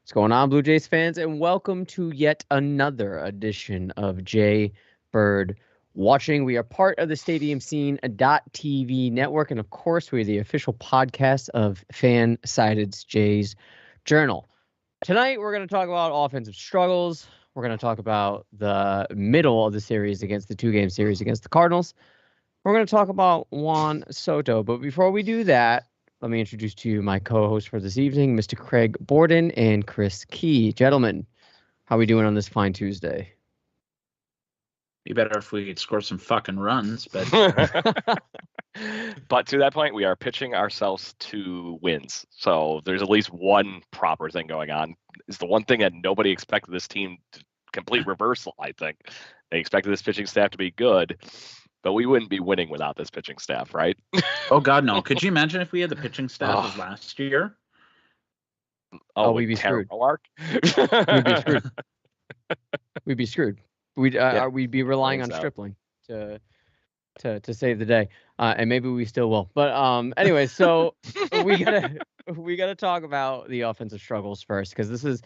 What's going on, Blue Jays fans, and welcome to yet another edition of Jay Bird Watching. We are part of the Stadium Scene .tv network, and of course, we're the official podcast of Fansided's Jays Journal. Tonight, we're going to talk about offensive struggles. We're going to talk about the middle of the series against the two-game series against the Cardinals. We're going to talk about Juan Soto, but before we do that, let me introduce to you my co-host for this evening, Mr. Craig Borden and Chris Key. Gentlemen, how are we doing on this fine Tuesday? Be better if we could score some fucking runs, but but to that point, we are pitching ourselves to wins. So there's at least one proper thing going on. It's the one thing that nobody expected this team to complete reversal, I think. They expected this pitching staff to be good, but we wouldn't be winning without this pitching staff, right? Oh, God, no. Could you imagine if we had the pitching staff of last year? We'd be screwed. We'd be screwed. We'd be relying on Stripling to save the day, and maybe we still will. But anyway, so we gotta talk about the offensive struggles first, because this is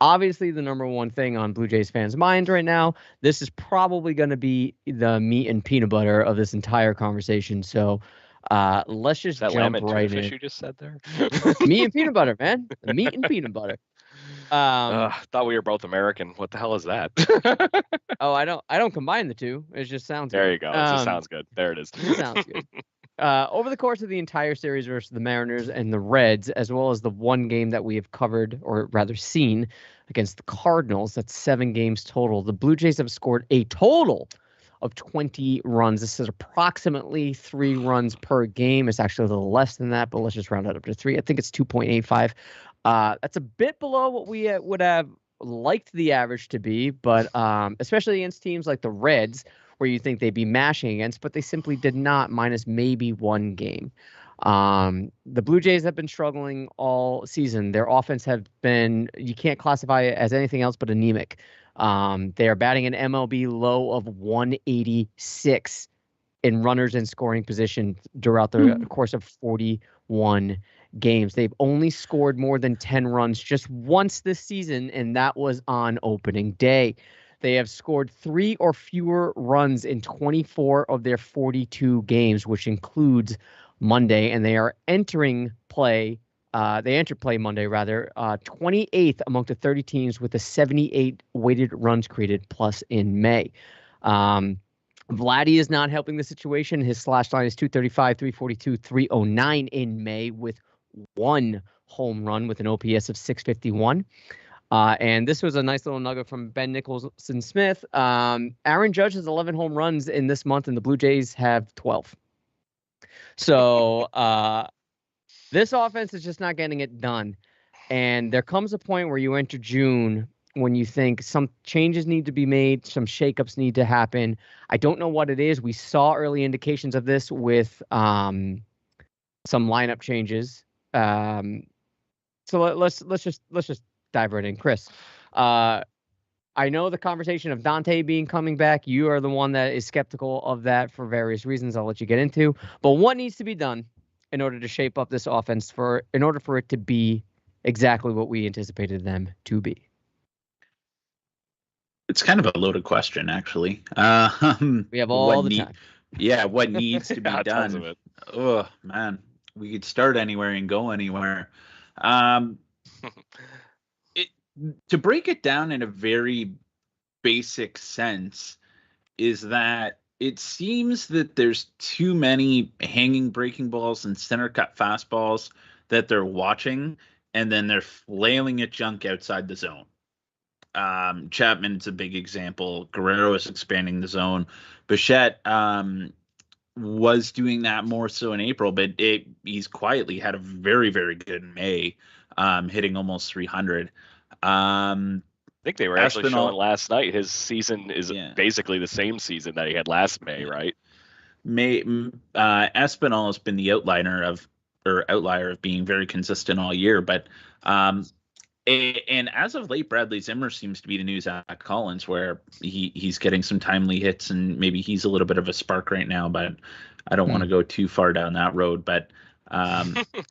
obviously the number one thing on Blue Jays fans' minds right now. This is probably going to be the meat and peanut butter of this entire conversation. So let's just jump right in. You just said there, meat and peanut butter, man. Meat and peanut butter. Thought we were both American. What the hell is that? Oh, I don't combine the two. It just sounds there good. You go. It just sounds good. There it is. It sounds good. Over the course of the entire series versus the Mariners and the Reds, as well as the one game that we have covered, or rather seen, against the Cardinals, that's 7 games total. The Blue Jays have scored a total of 20 runs. This is approximately 3 runs per game. It's actually a little less than that, but let's just round it up to 3. I think it's 2.85. That's a bit below what we would have liked the average to be, but especially against teams like the Reds, where you think they'd be mashing against, but they simply did not, minus maybe 1 game. The Blue Jays have been struggling all season. Their offense have been, you can't classify it as anything else but anemic. They are batting an MLB low of 186 in runners in scoring position throughout the course of 41 games. They've only scored more than 10 runs just once this season, and that was on opening day. They have scored 3 or fewer runs in 24 of their 42 games, which includes Monday, and they are entering play. They entered play Monday, 28th among the 30 teams with a 78 weighted runs created plus in May. Vladdy is not helping the situation. His slash line is 235, 342, 309 in May with 1 home run with an OPS of 651. And this was a nice little nugget from Ben Nicholson-Smith. Aaron Judge has 11 home runs in this month, and the Blue Jays have 12. So this offense is just not getting it done. And there comes a point where you enter June when you think some changes need to be made, some shakeups need to happen. I don't know what it is. We saw early indications of this with some lineup changes. So let's just dive right in. Chris, I know the conversation of Dante coming back. You are the one that is skeptical of that for various reasons I'll let you get into. But what needs to be done in order to shape up this offense in order for it to be exactly what we anticipated them to be? It's kind of a loaded question, actually. We have all the time. Yeah, what needs to be done? Oh, man. We could start anywhere and go anywhere. To break it down in a very basic sense is that it seems that there's too many hanging breaking balls and center cut fastballs that they're watching, and then they're flailing at junk outside the zone. Chapman's a big example. Guerrero is expanding the zone. Bichette was doing that more so in April, but he's quietly had a very, very good May, hitting almost 300. I think they were actually showing last night his season is basically the same season that he had last May, right? Espinal has been the outlier of being very consistent all year, but and as of late, Bradley Zimmer seems to be the new Zach Collins, where he's getting some timely hits, and maybe he's a little bit of a spark right now, but I don't want to go too far down that road. But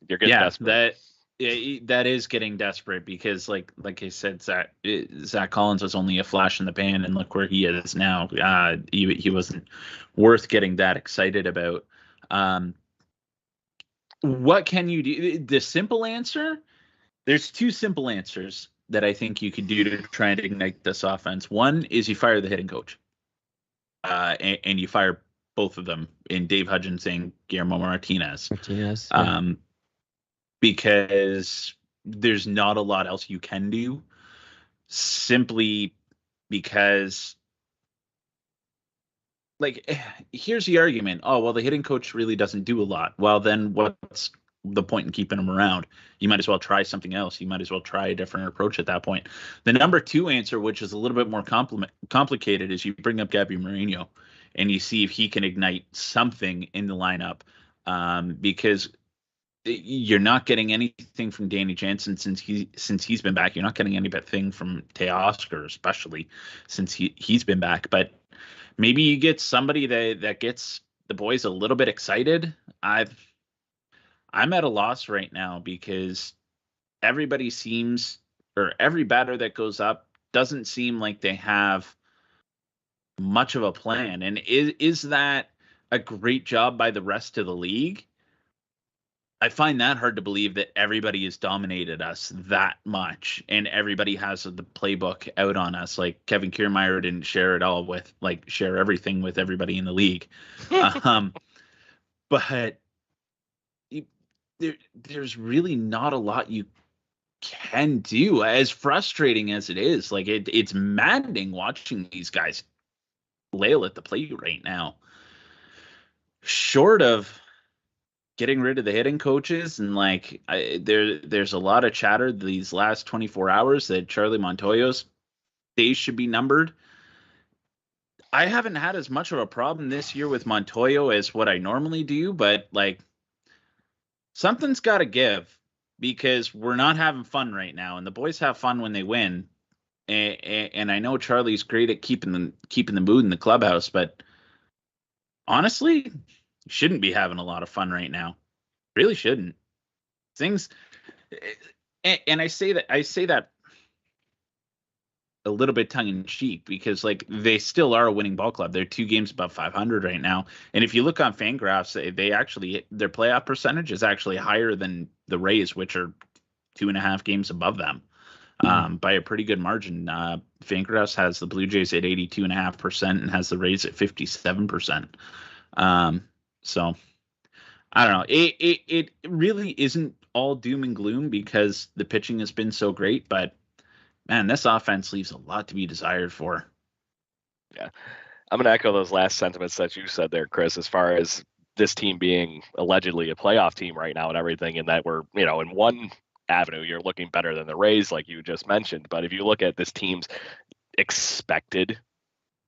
you're getting desperate. that is getting desperate because, like I said, Zach Collins was only a flash in the pan, and look where he is now. He wasn't worth getting that excited about. What can you do? The simple answer, there's two simple answers that I think you could do to try and ignite this offense. One is you fire the hitting coach, and you fire both of them in Dave Hudgens and Guillermo Martinez. Yeah. Because there's not a lot else you can do, simply because, like, here's the argument. Oh, well, the hitting coach really doesn't do a lot. Well, then what's the point in keeping him around? You might as well try something else. You might as well try a different approach at that point. The number two answer, which is a little bit more complicated, is you bring up Gabby Moreno and you see if he can ignite something in the lineup, because you're not getting anything from Danny Jansen since he's been back. You're not getting anything from Teoscar, especially since he's been back. But maybe you get somebody that gets the boys a little bit excited. I'm at a loss right now because everybody seems, or every batter that goes up doesn't seem like they have much of a plan. And is that a great job by the rest of the league? I find that hard to believe that everybody has dominated us that much and everybody has the playbook out on us. Like Kevin Kiermaier didn't share it all with, like, share everything with everybody in the league. But there's really not a lot you can do, as frustrating as it is. Like it's maddening watching these guys flail at the plate right now. Short of getting rid of the hitting coaches, and like there's a lot of chatter these last 24 hours that Charlie Montoyo's days should be numbered. I haven't had as much of a problem this year with Montoyo as what I normally do, but like something's got to give because we're not having fun right now, and the boys have fun when they win. And I know Charlie's great at keeping the mood in the clubhouse, but honestly, you shouldn't be having a lot of fun right now. Really shouldn't. Things, and I say that a little bit tongue in cheek because like they still are a winning ball club. They're 2 games above 500 right now, and if you look on Fangraphs, they actually, their playoff percentage is actually higher than the Rays, which are 2.5 games above them, by a pretty good margin. Fangraphs has the Blue Jays at 82.5% and has the Rays at 57%. So I don't know. It really isn't all doom and gloom because the pitching has been so great, but man, this offense leaves a lot to be desired for. Yeah. I'm going to echo those last sentiments that you said there, Chris, as far as this team being allegedly a playoff team right now and everything, and that we're, in one avenue, you're looking better than the Rays, like you just mentioned. But if you look at this team's expected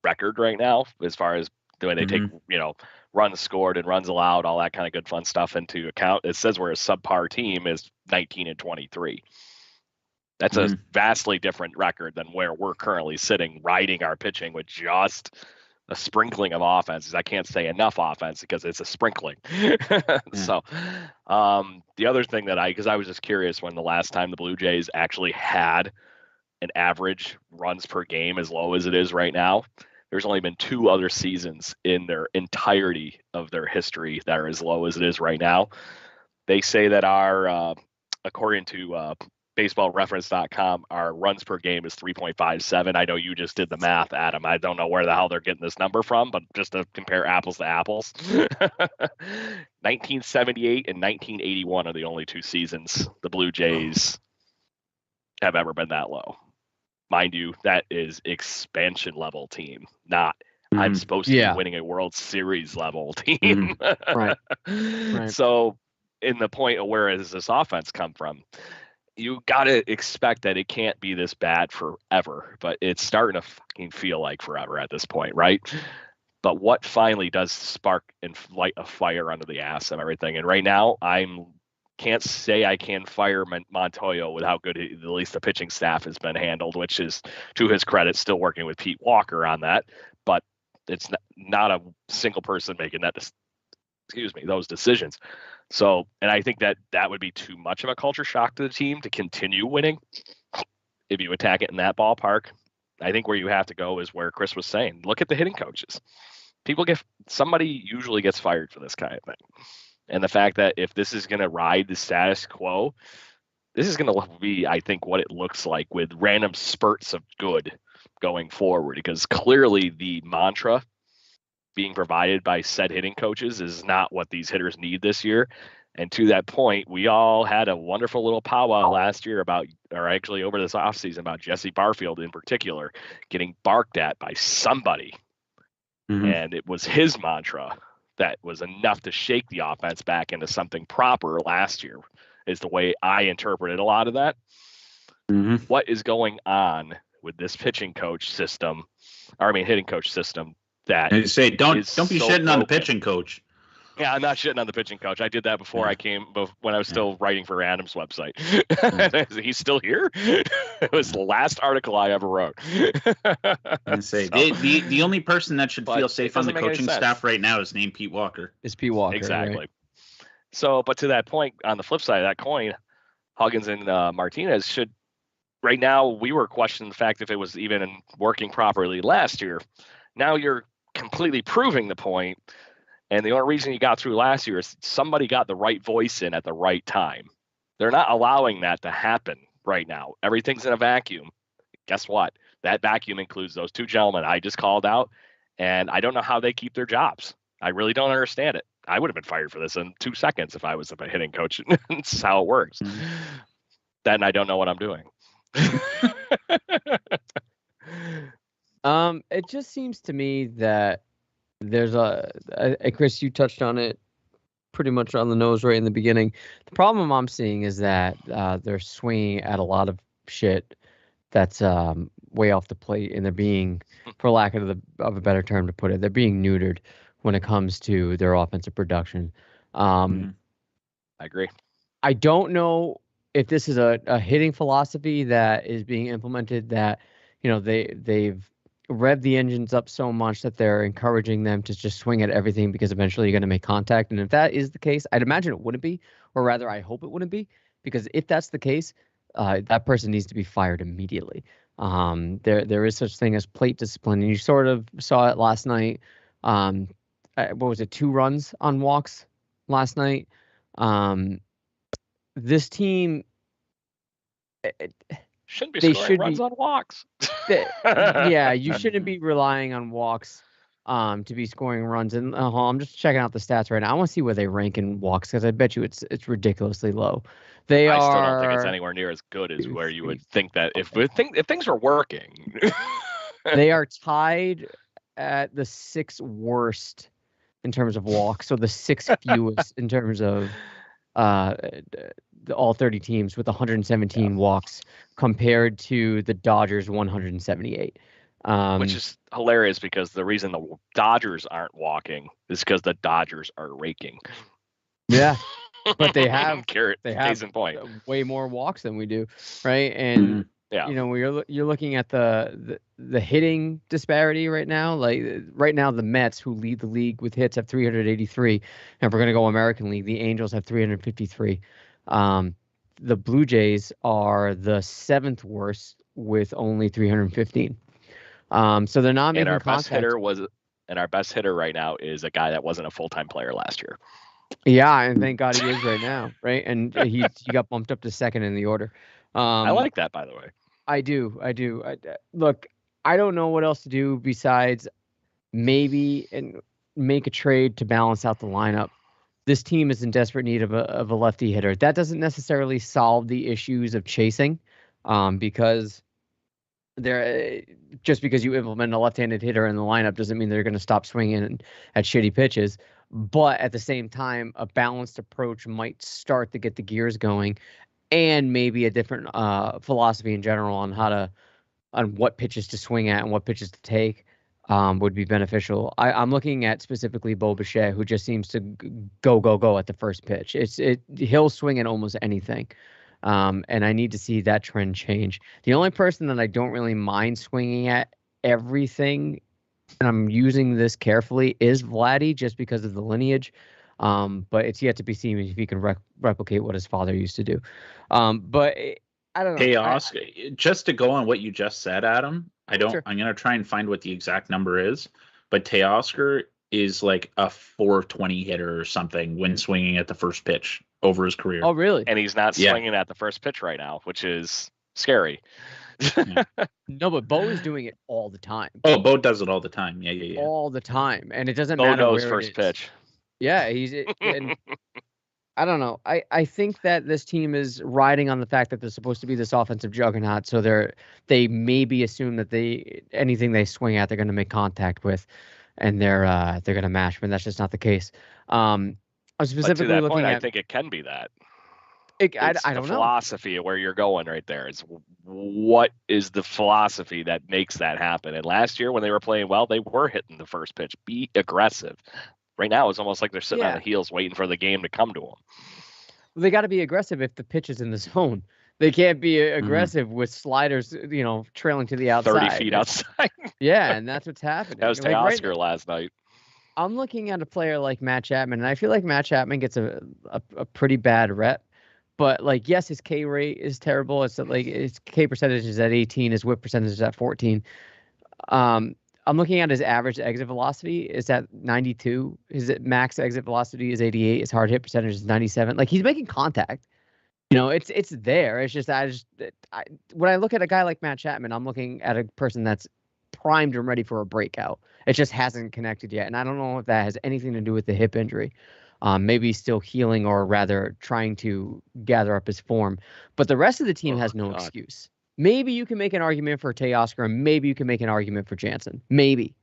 record right now, as far as the way they take, runs scored and runs allowed, all that kind of good fun stuff into account, it says we're a subpar team is 19-23. That's a vastly different record than where we're currently sitting, riding our pitching with just a sprinkling of offenses. I can't say enough offense because it's a sprinkling. So the other thing that because I was just curious when the last time the Blue Jays actually had an average runs per game as low as it is right now, there's only been 2 other seasons in their entirety of their history that are as low as it is right now. They say that our, according to baseballreference.com, our runs per game is 3.57. I know you just did the math, Adam. I don't know where the hell they're getting this number from, but just to compare apples to apples, 1978 and 1981 are the only 2 seasons the Blue Jays have ever been that low. Mind you, that is expansion level team, not I'm supposed to be winning a World Series level team. Right. So in the point of where does this offense come from? You got to expect that it can't be this bad forever, but it's starting to fucking feel like forever at this point, right? But what finally does spark and light a fire under the ass of everything? And right now, can't say I can fire Montoyo with how good at least the pitching staff has been handled, which is, to his credit, still working with Pete Walker on that. But it's not a single person making those decisions. So, and I think that would be too much of a culture shock to the team to continue winning if you attack it in that ballpark. I think where you have to go is where Chris was saying. Look at the hitting coaches. Somebody usually gets fired for this kind of thing. And the fact that if this is going to ride the status quo, this is going to be, I think, what it looks like with random spurts of good going forward, because clearly the mantra being provided by said hitting coaches is not what these hitters need this year. And to that point, we all had a wonderful little powwow last year over this offseason about Jesse Barfield in particular getting barked at by somebody. Mm-hmm. And it was his mantra that was enough to shake the offense back into something proper last year, is the way I interpreted a lot of that. Mm-hmm. What is going on with this hitting coach system? That and you say don't be so shitting broken on the pitching coach. Yeah, I'm not shitting on the pitching coach. I did that before when I was still writing for Adam's website. He's still here. It was the last article I ever wrote. And say the only person that should feel safe on the coaching staff right now is named Pete Walker. Is Pete Walker exactly? Right? So, but to that point, on the flip side of that coin, Huggins and Martinez should. Right now, we were questioning the fact if it was even working properly last year. Now you're completely proving the point. And the only reason you got through last year is somebody got the right voice in at the right time. They're not allowing that to happen right now. Everything's in a vacuum. Guess what? That vacuum includes those two gentlemen I just called out, and I don't know how they keep their jobs. I really don't understand it. I would have been fired for this in 2 seconds if I was a hitting coach. That's how it works. Mm-hmm. Then I don't know what I'm doing. It just seems to me that there's Chris, you touched on it pretty much on the nose right in the beginning. The problem I'm seeing is that they're swinging at a lot of shit that's way off the plate, and they're being, for lack of a better term to put it, they're being neutered when it comes to their offensive production. I agree. I don't know if this is a hitting philosophy that is being implemented, that they've rev the engines up so much that they're encouraging them to just swing at everything because eventually you're going to make contact. And if that is the case, I'd imagine it wouldn't be, or rather I hope it wouldn't be, because if that's the case, that person needs to be fired immediately. There is such thing as plate discipline, and you sort of saw it last night. What was it? 2 runs on walks last night. This team, shouldn't be scoring runs on walks. Yeah, you shouldn't be relying on walks to be scoring runs. And I'm just checking out the stats right now. I want to see where they rank in walks, because I bet you it's ridiculously low. I still don't think it's anywhere near as good as where you would think that if things were working. They are tied at the 6th worst in terms of walks, so the 6th fewest in terms of all 30 teams, with 117 walks compared to the Dodgers 178. Which is hilarious, because the reason the Dodgers aren't walking is because the Dodgers are raking. Yeah, but they have case in point, way more walks than we do, right? And you're looking at the hitting disparity right now. Like right now, the Mets, who lead the league with hits, have 383, and if we're gonna go American League, the Angels have 353. The Blue Jays are the 7th worst with only 315. So they're not making contact. Our best hitter right now is a guy that wasn't a full-time player last year. Yeah, and thank God he is right now, right? And he got bumped up to 2nd in the order. I like that, by the way. I do. Look, I don't know what else to do besides maybe make a trade to balance out the lineup. This team is in desperate need of a lefty hitter. That doesn't necessarily solve the issues of chasing, because just because you implement a left-handed hitter in the lineup doesn't mean they're going to stop swinging at shitty pitches. But at the same time, a balanced approach might start to get the gears going, and maybe a different philosophy in general on what pitches to swing at and what pitches to take would be beneficial. I'm looking at specifically Bo Bichette, who just seems to go at the first pitch. He'll swing at almost anything. And I need to see that trend change. The only person that I don't really mind swinging at everything, and I'm using this carefully, is Vladdy, just because of the lineage. But it's yet to be seen if he can replicate what his father used to do. But I don't know. Hey, Oscar, just to go on what you just said, Adam, Sure. I'm going to try and find what the exact number is, but Teoscar is like a 420 hitter or something when swinging at the first pitch over his career. Oh, really? And he's not swinging at the first pitch right now, which is scary. No, but Bo is doing it all the time. Oh, Bo does it all the time. Yeah. All the time, and it doesn't Bo matter knows where first it is. pitch. Yeah, and I don't know. I think that this team is riding on the fact that they're supposed to be this offensive juggernaut, so they maybe assume that anything they swing at, they're going to make contact with, and they're going to mash. But that's just not the case. I'm specifically but to that looking point, at. I think it can be that. I don't know. Philosophy of where you're going right there. It's what is the philosophy that makes that happen? And last year when they were playing well, they were hitting the first pitch. Be aggressive. Right now, it's almost like they're sitting on the heels waiting for the game to come to them. They got to be aggressive if the pitch is in the zone. They can't be aggressive with sliders, trailing to the outside. 30 feet outside. Yeah, and that's what's happening. That was Teoscar last night. I'm looking at a player like Matt Chapman, and I feel like Matt Chapman gets a pretty bad rep. But yes, his K rate is terrible. It's like his K percentage is at 18, his whip percentage is at 14. I'm looking at his average exit velocity is at 92. His max exit velocity is 88. His hard hit percentage is 97. He's making contact. It's there. It's just when I look at a guy like Matt Chapman, I'm looking at a person that's primed and ready for a breakout. It just hasn't connected yet, and I don't know if that has anything to do with the hip injury. Maybe he's still healing, or rather trying to gather up his form. But the rest of the team has no excuse. Maybe you can make an argument for Teoscar, and maybe you can make an argument for Jansen. Maybe.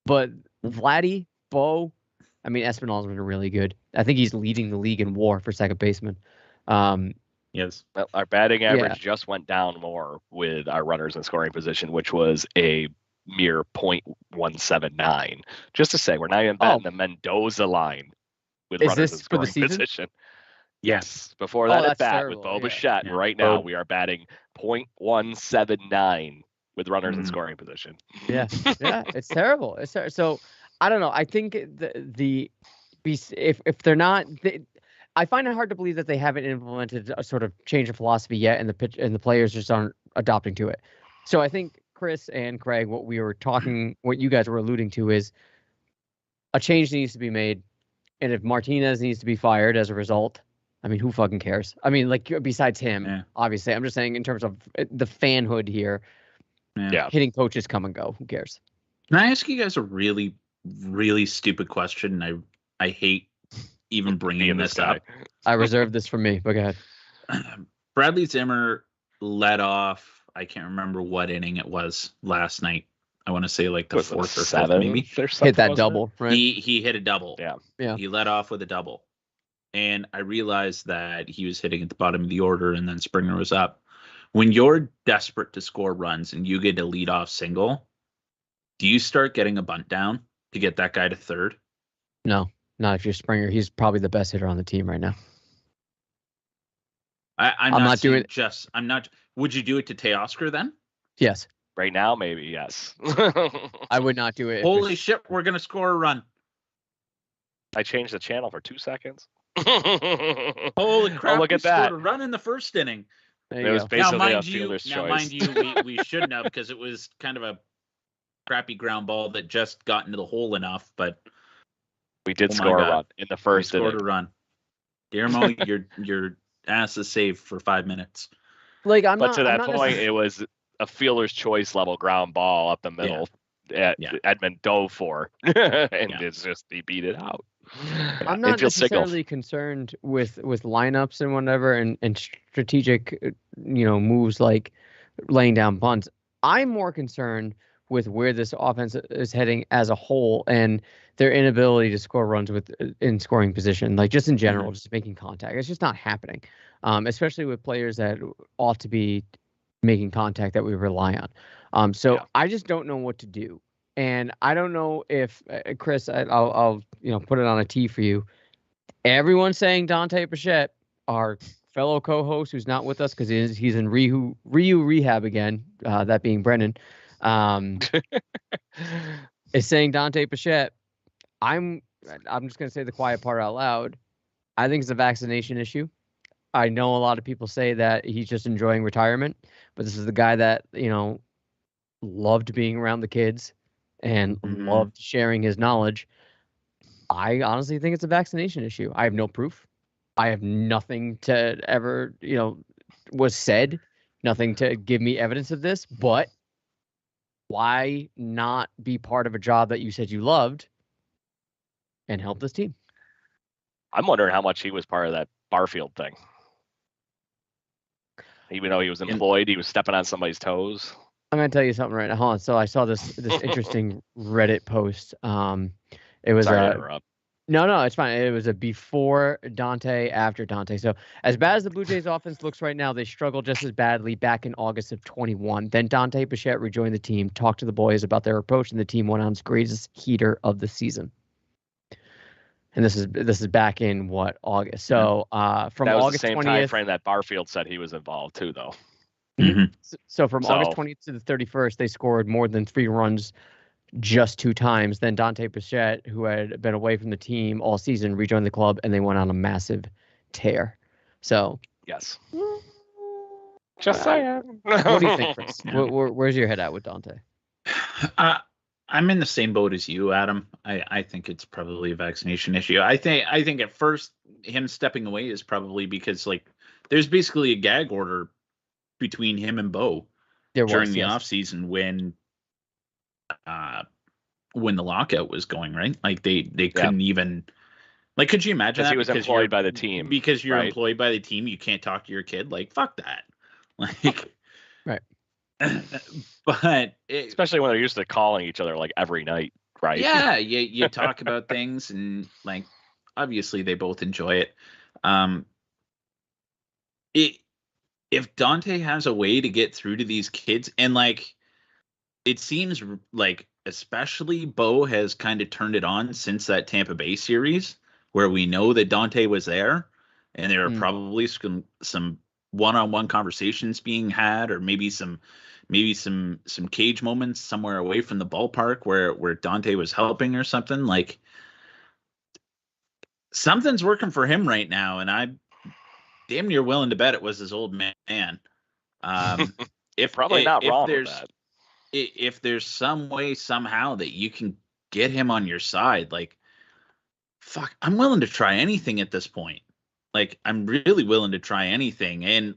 But Vladdy, Bo, Espinal's been really good. I think he's leading the league in WAR for second baseman. Yes. Well, our batting average just went down more with our runners in scoring position, which was a mere .179. Just to say, we're not even batting the Mendoza line with runners in scoring position. Yes. Before that at bat terrible. With Bo Bichette, right now we are batting .179 with runners in scoring position. Yeah, it's terrible. So I don't know. I think if they're not, I find it hard to believe that they haven't implemented a sort of change of philosophy yet, and the players just aren't adopting to it. So I think Chris and Craig, what you guys were alluding to is a change needs to be made, and if Martinez needs to be fired as a result, who fucking cares? Besides him, obviously. I'm just saying in terms of the fanhood here. Yeah. Hitting coaches come and go. Who cares? Can I ask you guys a really, really stupid question? I hate even bringing this up. I reserved this for me, but go ahead. Bradley Zimmer led off, I can't remember what inning it was last night. I want to say the fourth or fifth, maybe. Hit that double, right? He hit a double. Yeah. He led off with a double. And I realized that he was hitting at the bottom of the order, and then Springer was up. When you're desperate to score runs and you get a leadoff single, do you start getting a bunt down to get that guy to third? No, not if you're Springer. He's probably the best hitter on the team right now. I'm not doing it. I'm not. Would you do it to Teoscar then? Yes. Right now, maybe yes. I would not do it. Holy shit, we're gonna score a run. I changed the channel for 2 seconds. Holy crap! Look at that. Scored a run in the first inning. It was basically a fielder's choice. Now, mind you, we shouldn't have, because it was kind of a crappy ground ball that just got into the hole enough. But we did score a run in the first inning. Scored a run. Dermo, your ass is saved for 5 minutes. To that point, it was a fielder's choice level ground ball up the middle at Edmund dove for, and it's just he beat it out. I'm not necessarily concerned with lineups and whatever and strategic moves like laying down bunts. I'm more concerned with where this offense is heading as a whole and their inability to score runs in scoring position, just in general, just making contact. It's just not happening, especially with players that ought to be making contact that we rely on. I just don't know what to do. And I don't know if Chris, I'll put it on a tee for you. Everyone's saying Dante Bichette, our fellow co-host who's not with us because he's in Ryu rehab again. That being Brennan, is saying Dante Bichette. I'm I'm just going to say the quiet part out loud. I think it's a vaccination issue. I know a lot of people say that he's just enjoying retirement, but this is the guy that, loved being around the kids and loved sharing his knowledge. I honestly think it's a vaccination issue. I have no proof. I have nothing to ever, was said, nothing to give me evidence of this, but why not be part of a job that you said you loved and help this team? I'm wondering how much he was part of that Barfield thing. Even though he was employed, he was stepping on somebody's toes. I'm going to tell you something right now. Hold on. So I saw this interesting Reddit post. It was Sorry to interrupt. No, it's fine. It was a before Dante, after Dante. So as bad as the Blue Jays offense looks right now, they struggled just as badly back in August of 21. Then Dante Bichette rejoined the team, talked to the boys about their approach, and the team went on its greatest heater of the season. And this is back in August. So from that was August the same 20th, time frame that Barfield said he was involved too, though. So from August 20th to the 31st, they scored more than 3 runs just 2 times. Then Dante Bichette, who had been away from the team all season, rejoined the club, and they went on a massive tear. So yes, just saying. What do you think, Chris? Where's your head at with Dante? I'm in the same boat as you, Adam. I think it's probably a vaccination issue. I think at first him stepping away is probably because there's basically a gag order between him and Bo during the offseason when the lockout was going, right? They couldn't even could you imagine that? He was employed by the team. Because you're employed by the team, you can't talk to your kid. Fuck that. Right. But especially when they're used to calling each other every night, right? Yeah, you talk about things and obviously they both enjoy it. If Dante has a way to get through to these kids and it seems especially Bo has kind of turned it on since that Tampa Bay series where we know that Dante was there and there are probably some one-on-one conversations being had or maybe some cage moments somewhere away from the ballpark where Dante was helping or something. Something's working for him right now, and I'm damn near willing to bet it was his old man. If there's some way somehow that you can get him on your side, fuck, I'm willing to try anything at this point. I'm really willing to try anything, and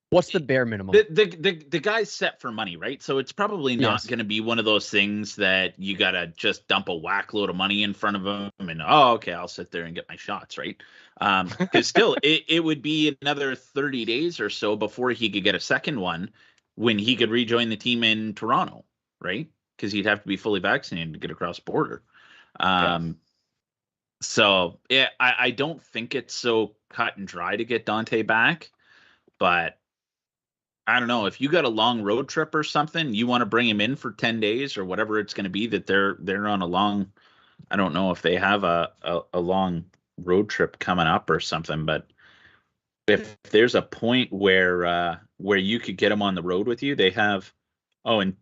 what's the bare minimum? The guy's set for money, right? So it's probably not going to be one of those things that you got to just dump a whack load of money in front of him and, okay, I'll sit there and get my shots, right? Because still, it would be another 30 days or so before he could get a second one when he could rejoin the team in Toronto, right? Because he'd have to be fully vaccinated to get across the border. So, yeah, I don't think it's so cut and dry to get Dante back, but I don't know if you got a long road trip or something, you want to bring him in for 10 days or whatever it's going to be that they're on a long, I don't know if they have a long road trip coming up or something, but if there's a point where you could get them on the road with you, they have, in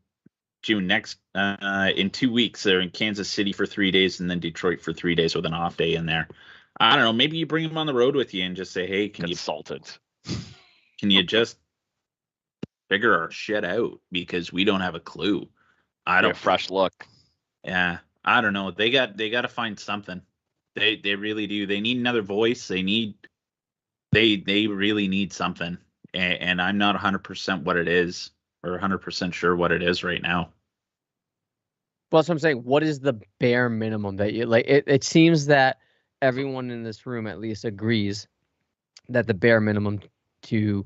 June next, in 2 weeks, they're in Kansas City for 3 days and then Detroit for 3 days with an off day in there. I don't know. Maybe you bring them on the road with you and just say, hey, can you just figure our shit out because we don't have a clue. I don't fresh look. Yeah. I don't know. They got to find something. They really do. They need another voice. They really need something. And I'm not 100% what it is or 100% sure what it is right now. Well, that's what I'm saying. What is the bare minimum that you it seems that everyone in this room at least agrees that the bare minimum to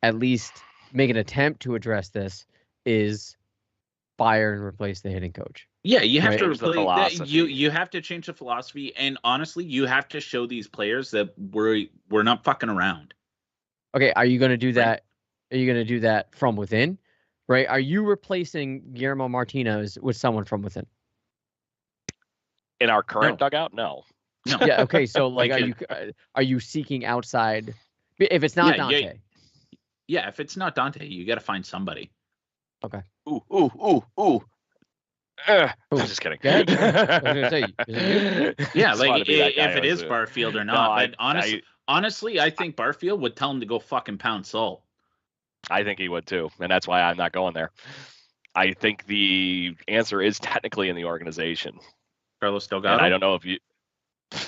at least make an attempt to address this is fire and replace the hitting coach. Yeah, you have to replace that. You have to change the philosophy, and honestly, you have to show these players that we're not fucking around. Okay, are you going to do that? Are you going to do that from within? Right? Are you replacing Guillermo Martinez with someone from within? In our current dugout, no. Yeah. Okay. So, are you seeking outside? If it's not Dante. Yeah, if it's not Dante, you got to find somebody. Okay. Ooh. I'm just kidding. Go ahead. I was gonna say, is it you? Yeah, Just like wanted to be that guy if it who is was, Barfield or No, not. But honestly, I think Barfield would tell him to go fucking pound salt. I think he would too, and that's why I'm not going there. I think the answer is technically in the organization. Carlos Delgado. And I don't know if you.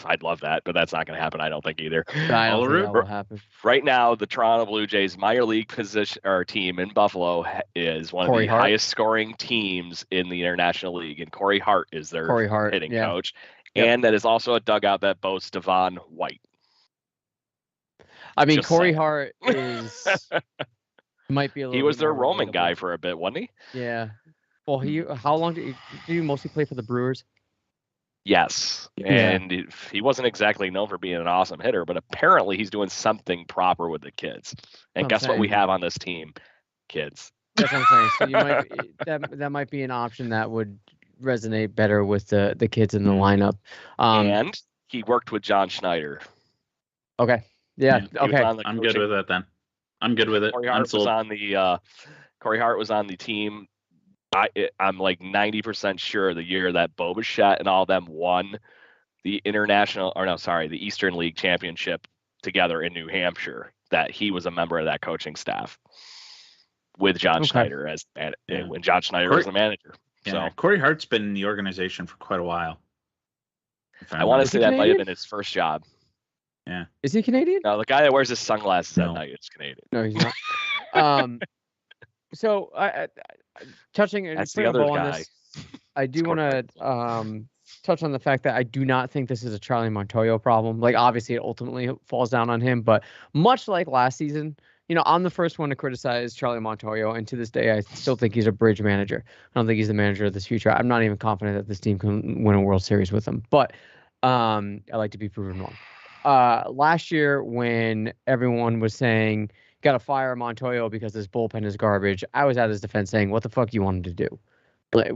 I'd love that, but that's not going to happen. I don't think either. I don't think that will happen. Right now, the Toronto Blue Jays minor league position or team in Buffalo is one of the highest scoring teams in the International League, and Corey Hart is their hitting coach, and that is also a dugout that boasts Devon White. I mean, Corey Hart is might be a little. He was their roaming guy for a bit, wasn't he? Yeah. Well, how long did you mostly play for the Brewers? Yes, and he wasn't exactly known for being an awesome hitter, but apparently he's doing something proper with the kids. And guess what we have on this team? Kids. That's what I'm saying. So you might that might be an option that would resonate better with the kids in the lineup. And he worked with John Schneider. Okay. Yeah. Okay. I'm good with it then. I'm good with it. Corey Hart was on the team. I'm like 90% sure the year that Bo Bichette and all them won the the Eastern League Championship together in New Hampshire, that he was a member of that coaching staff with John Schneider when John Schneider was the manager. Yeah, so Corey Hart's been in the organization for quite a while. I want to say that might have been his first job. Yeah. Is he Canadian? No, the guy that wears his sunglasses at night is Canadian. No, he's not. So I touching that's the other guy. On this, I do want to touch on the fact that I do not think this is a Charlie Montoyo problem. Like, obviously, it ultimately falls down on him, but much like last season, I'm the first one to criticize Charlie Montoyo, and to this day, I still think he's a bridge manager. I don't think he's the manager of this future. I'm not even confident that this team can win a World Series with him, but I like to be proven wrong. Last year, when everyone was saying, got to fire Montoyo because this bullpen is garbage, I was at his defense saying, what the fuck you want him to do? Like,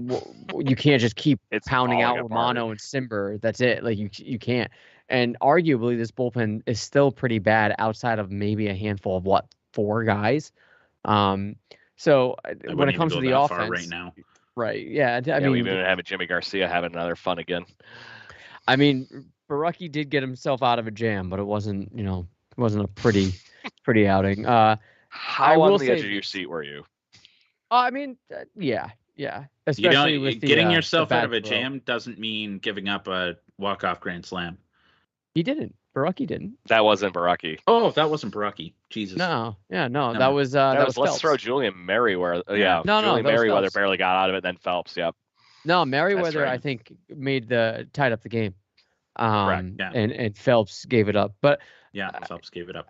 you can't just keep pounding out Romano and Zimmer. That's it. Like, you can't. And arguably, this bullpen is still pretty bad outside of maybe a handful of 4 guys. So when it comes to the offense right now, right? Yeah. I mean, we've been having Jimmy Garcia having another fun again. I mean, Baraki did get himself out of a jam, but it wasn't, a pretty outing. How on the edge of your seat were you? I mean, yeah. Especially with getting yourself out of a jam doesn't mean giving up a walk-off grand slam. He didn't. Baraki didn't. That wasn't Baraki. Oh, that wasn't Baraki. Jesus. No. Yeah, no. That was let's Phelps. throw Julian Merriweather. Yeah. Julian Merriweather barely got out of it, then Phelps. Yep. No, Merriweather I think tied up the game. Correct. Yeah. And Phelps gave it up. But Phelps gave it up.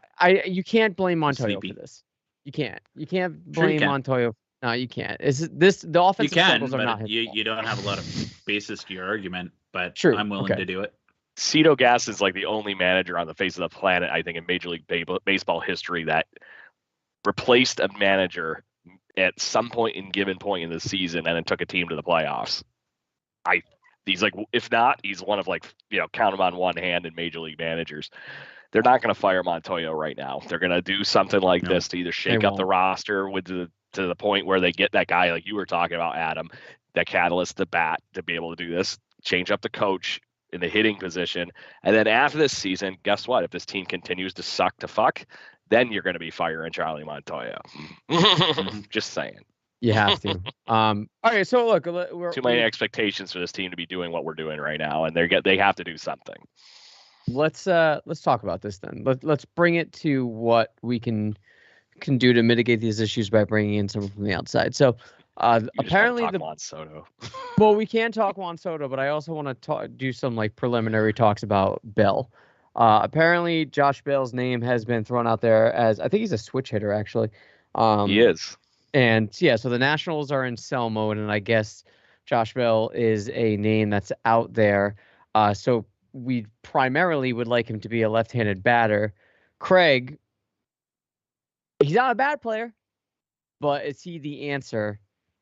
You can't blame Montoyo for this. You can't. You can't blame Montoyo. No, you can't. The offensive struggles are not his fault. You don't have a lot of basis to your argument, but True. I'm willing to do it. Cito Gas is like the only manager on the face of the planet, I think, in Major League Baseball history that replaced a manager at some point in the season and then took a team to the playoffs. He's like, if not, he's one of count him on one hand in Major League managers. They're not going to fire Montoyo right now. They're going to do something like this to either shake up the roster to the point where they get that guy like you were talking about, Adam, that catalyst, the bat to be able to do this, change up the coach in the hitting position. And then after this season, guess what? If this team continues to suck to fuck, then you're going to be firing Charlie Montoyo. Just saying. You have to. Okay, so look, too many expectations for this team to be doing what we're doing right now, and they have to do something. Let's talk about this then. Let's bring it to what we can do to mitigate these issues by bringing in someone from the outside. So apparently Juan Soto. Well, we can talk Juan Soto, but I also want to do some preliminary talks about Bell. Apparently, Josh Bell's name has been thrown out there as, I think he's a switch hitter actually. He is. And so the Nationals are in sell mode, and I guess Josh Bell is a name that's out there. So we primarily would like him to be a left-handed batter. Craig, he's not a bad player, but is he the answer?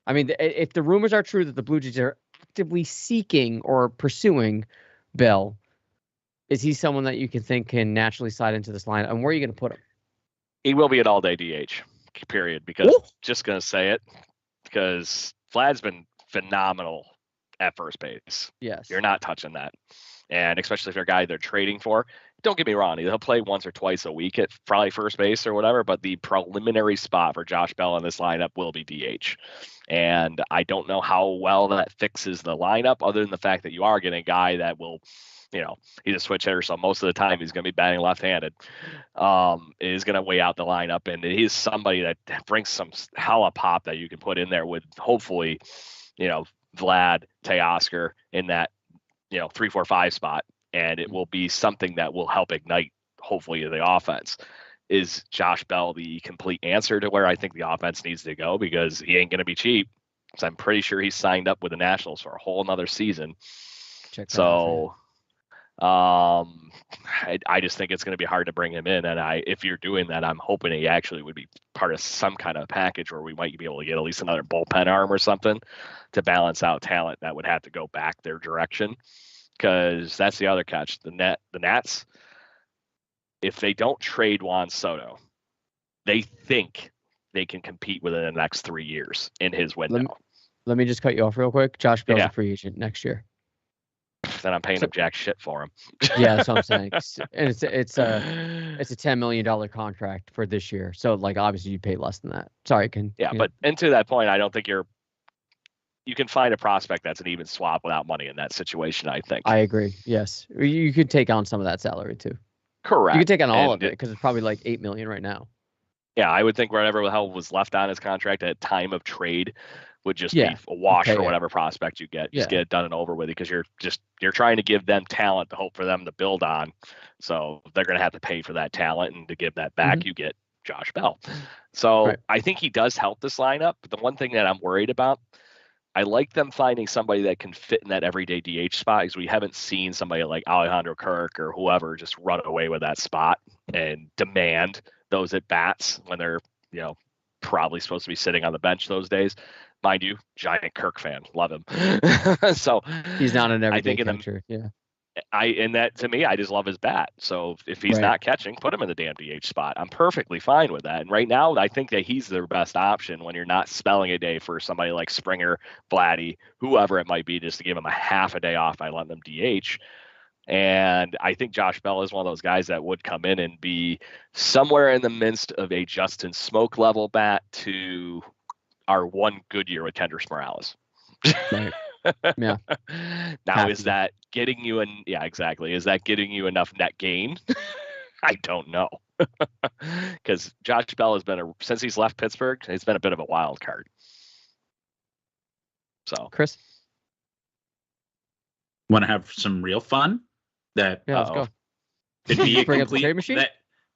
I mean, if the rumors are true that the Blue Jays are actively seeking or pursuing Bell, is he someone that you can naturally slide into this line? And where are you going to put him? He will be an all-day DH. Period. Because just gonna say it, because Vlad's been phenomenal at first base. Yes. You're not touching that. And especially if you're a guy they're trading for, don't get me wrong, he'll play once or twice a week at probably first base or whatever, but the preliminary spot for Josh Bell in this lineup will be DH. And I don't know how well that fixes the lineup, other than the fact that you are getting a guy that will, he's a switch hitter, so most of the time he's going to be batting left-handed. Is going to weigh out the lineup, and he's somebody that brings some hella pop that you can put in there with, hopefully, Vlad, Teoscar in that 3, 4, 5 spot, and it will be something that will help ignite, hopefully, the offense. Is Josh Bell the complete answer to where I think the offense needs to go? Because he ain't going to be cheap. So I'm pretty sure he's signed up with the Nationals for a whole another season. So I just think it's going to be hard to bring him in. And if you're doing that, I'm hoping he actually would be part of some kind of package where we might be able to get at least another bullpen arm or something to balance out talent that would have to go back their direction. Because that's the other catch. The Nats, if they don't trade Juan Soto, they think they can compete within the next 3 years in his window. Let me just cut you off real quick. Josh Bell's a free agent next year. Then I'm paying him jack shit for him. Yeah, that's what I'm saying. And it's a $10 million contract for this year. So obviously you pay less than that. Sorry, but and to that point, I don't think you can find a prospect that's an even swap without money in that situation, I think. I agree. Yes. You could take on some of that salary too. Correct. You could take on all of it because it's probably $8 million right now. Yeah, I would think whatever the hell was left on his contract at time of trade would just be a wash for whatever prospect you get. Just get it done and over with, because you're trying to give them talent to hope for them to build on. So they're going to have to pay for that talent, and to give that back, you get Josh Bell. So I think he does help this lineup. But the one thing that I'm worried about, I like them finding somebody that can fit in that everyday DH spot, because we haven't seen somebody like Alejandro Kirk or whoever just run away with that spot and demand those at bats when they're, probably supposed to be sitting on the bench those days. Mind you, giant Kirk fan, love him. So he's not an everyday catcher. And that, to me, I just love his bat. So if he's not catching, put him in the damn DH spot. I'm perfectly fine with that. And right now, I think that he's their best option when you're not spelling a day for somebody like Springer, Vladdy, whoever it might be, just to give him a half a day off by letting them DH. And I think Josh Bell is one of those guys that would come in and be somewhere in the midst of a Justin Smoke level bat to our one good year with Kendrys Morales. Right. Yeah. Now, is that getting you is that getting you enough net gain? I don't know. Because Josh Bell has been since he's left Pittsburgh, he's been a bit of a wild card. So, Chris, want to have some real fun? Let's go. Could be a Bring up the complete trade machine?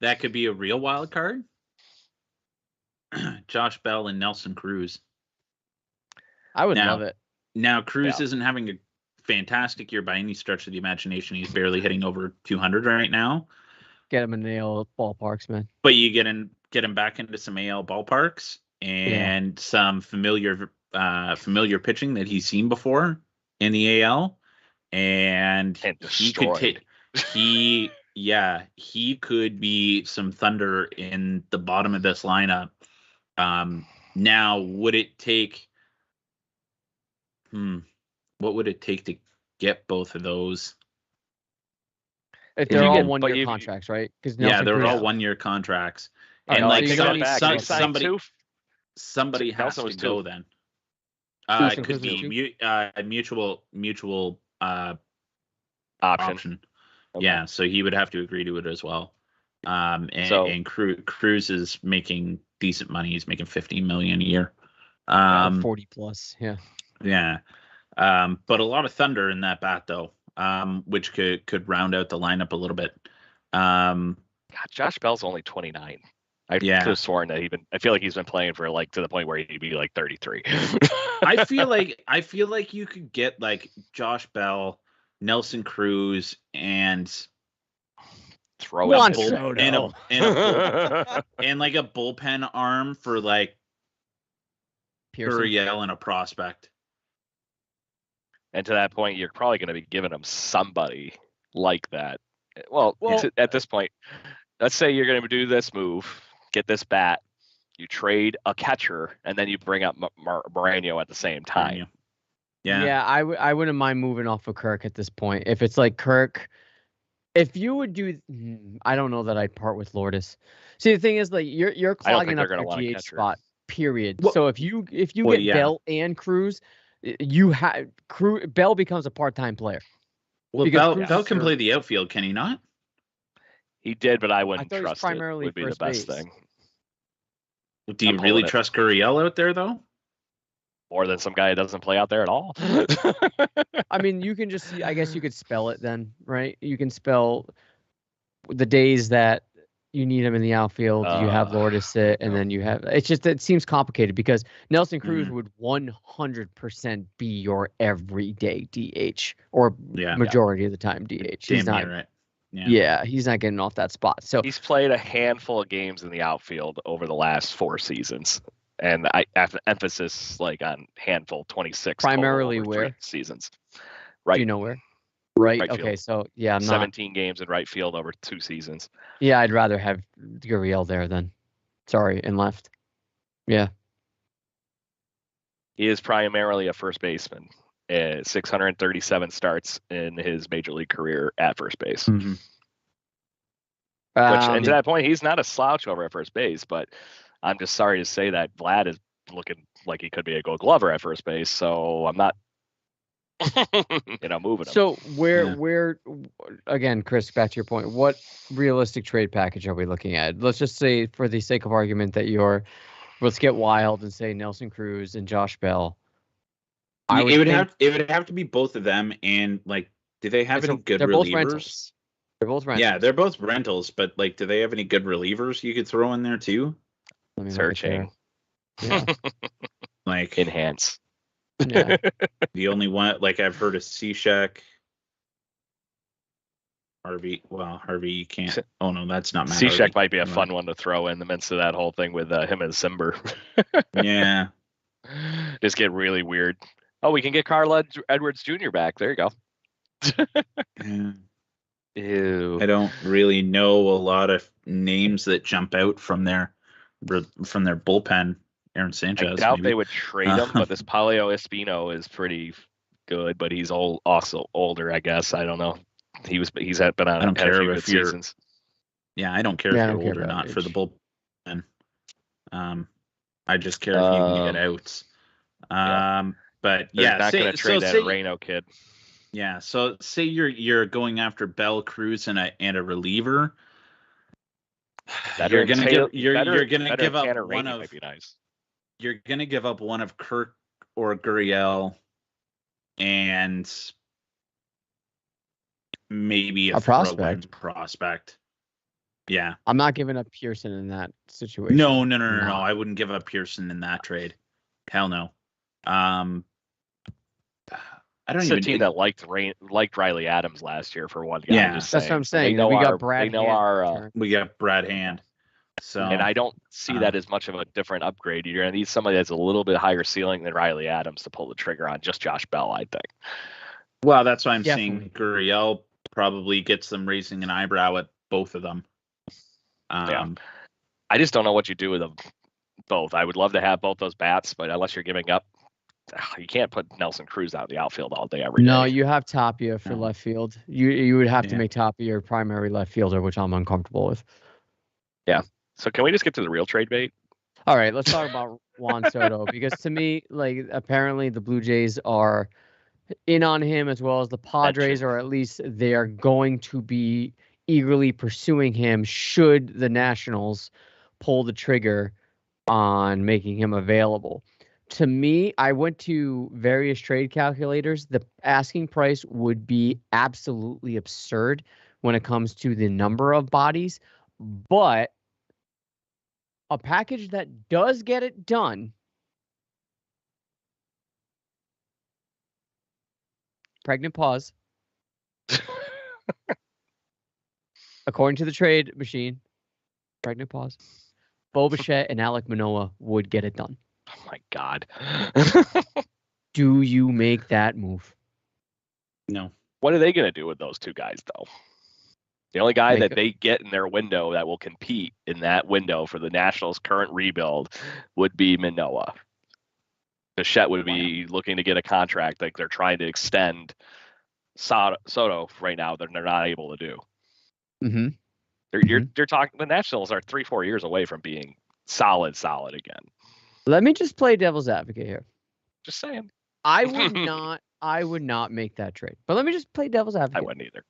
that could be a real wild card. Josh Bell and Nelson Cruz. I would love it. Now, Cruz isn't having a fantastic year by any stretch of the imagination. He's barely hitting over 200 right now. Get him in the AL ballparks, man. But you get him back into some AL ballparks and some familiar pitching that he's seen before in the AL, and he could take he could be some thunder in the bottom of this lineup. Now, would it take? What would it take to get both of those? If they're all 1 year contracts, right? Because they're all 1 year contracts, and somebody has to go then. It could be mutual option. Okay. Yeah, so he would have to agree to it as well. And Cruz is making decent money. He's making $15 million a year. 40 plus, yeah. Yeah. But a lot of thunder in that bat though, which could round out the lineup a little bit. God, Josh Bell's only 29. I could have sworn that I feel like he's been playing for to the point where he'd be 33. I feel like you could get Josh Bell, Nelson Cruz, and throw Juan in Soto. and a bullpen arm for Gurriel and a prospect. And to that point, you're probably going to be giving him somebody like that. Well, at this point, let's say you're going to do this move, get this bat, you trade a catcher, and then you bring up Moreno at the same time. Yeah, I wouldn't mind moving off of Kirk at this point. If it's like Kirk, if you would do, I don't know that I'd part with Lourdes. See, the thing is, like you're I don't think clogging they're up going to your want to DH catch her. spot. Period. Well- So if you well, get yeah. Bell and Cruz, you have Bell becomes a part-time player. Well, Because Bell can play the outfield, can he not? He did, but I wouldn't thought he was trust primarily it. Would be the first best base. thing. Do you I'm really pulling it. trust Gurriel out there, though? More than some guy that doesn't play out there at all. I mean, you can just, I guess you could spell it then, right? You can spell the days that you need him in the outfield. You have Lourdes sit, and then you have. It's just it seems complicated because Nelson Cruz would 100% be your everyday DH or majority of the time DH. He's not right. Yeah, he's not getting off that spot. So he's played a handful of games in the outfield over the last 4 seasons. And I have emphasis like on handful, 26 primarily total over where 3 seasons. Right. Do you know where? Right. Right Okay. field. So yeah, I'm 17 games in right field over 2 seasons. Yeah, I'd rather have Gurriel there than, sorry, in left. Yeah. He is primarily a first baseman. 637 starts in his major league career at first base. Mm-hmm. And to that point, he's not a slouch over at first base, but I'm just sorry to say that Vlad is looking like he could be a Gold Glover at first base, so I'm not, moving him. So where again, Chris, back to your point, what realistic trade package are we looking at? Let's just say, for the sake of argument, that let's get wild and say Nelson Cruz and Josh Bell. It would have to be both of them, and like, do they have any good relievers? They're both rentals. Yeah, they're both rentals, but like, do they have any good relievers you could throw in there too? Searching. Yeah. Like enhance. Yeah. The only one, like, I've heard of Cishek. Harvey, you can't. Oh no, that's not Matt Cishek Harvey. might be a fun one to throw in the midst of that whole thing with him and Zimmer. Yeah. Just get really weird. Oh, we can get Carl Edwards Jr. back. There you go. Yeah. Ew. I don't really know a lot of names that jump out from their bullpen. Aaron Sanchez. I doubt maybe. they would trade him, but this Paolo Espino is pretty good, but he's also older, I guess. I don't know. He's been on. I don't care a few if good you're. seasons. Yeah, I don't care if you're old or not for the bullpen. I just care if you can get outs. But they're not going to trade that Reno kid. Yeah, so say you're going after Bell, Cruz, and a reliever. You're gonna give up Tanner one Rainey of. might be nice. You're gonna give up one of Kirk or Gurriel, and maybe a prospect. Yeah, I'm not giving up Pearson in that situation. No. I wouldn't give up Pearson in that trade. Hell no. I don't it's even. a team that liked Riley Adams last year for one guy. Yeah, that's what I'm saying. We got Brad. We got Brad Hand. So, and I don't see that as much of a different upgrade. You're going to need somebody that's a little bit higher ceiling than Riley Adams to pull the trigger on just Josh Bell, I think. Well, that's why I'm saying Gurriel probably gets them raising an eyebrow at both of them. I just don't know what you do with them both. I would love to have both those bats, but unless you're giving up, you can't put Nelson Cruz out in the outfield all day every day. No, you have Tapia for left field. You would have to make Tapia your primary left fielder, which I'm uncomfortable with. Yeah. So can we just get to the real trade bait? All right, let's talk about Juan Soto, because to me, like, apparently the Blue Jays are in on him, as well as the Padres, or at least they are going to be eagerly pursuing him should the Nationals pull the trigger on making him available. To me, I went to various trade calculators. The asking price would be absolutely absurd when it comes to the number of bodies, but a package that does get it done. Pregnant pause. According to the trade machine, pregnant pause. Bo Bichette and Alek Manoah would get it done. Oh my God. Do you make that move? No. What are they going to do with those two guys, though? The only guy that they get in their window that will compete in that window for the Nationals' current rebuild would be Manoah. Bichette would be looking to get a contract. Like they're trying to extend Soto right now. They're not able to do. Mm-hmm. You're talking. The Nationals are 3-4 years away from being solid again. Let me just play devil's advocate here. Just saying. I would not make that trade. But let me just play devil's advocate. I wouldn't either.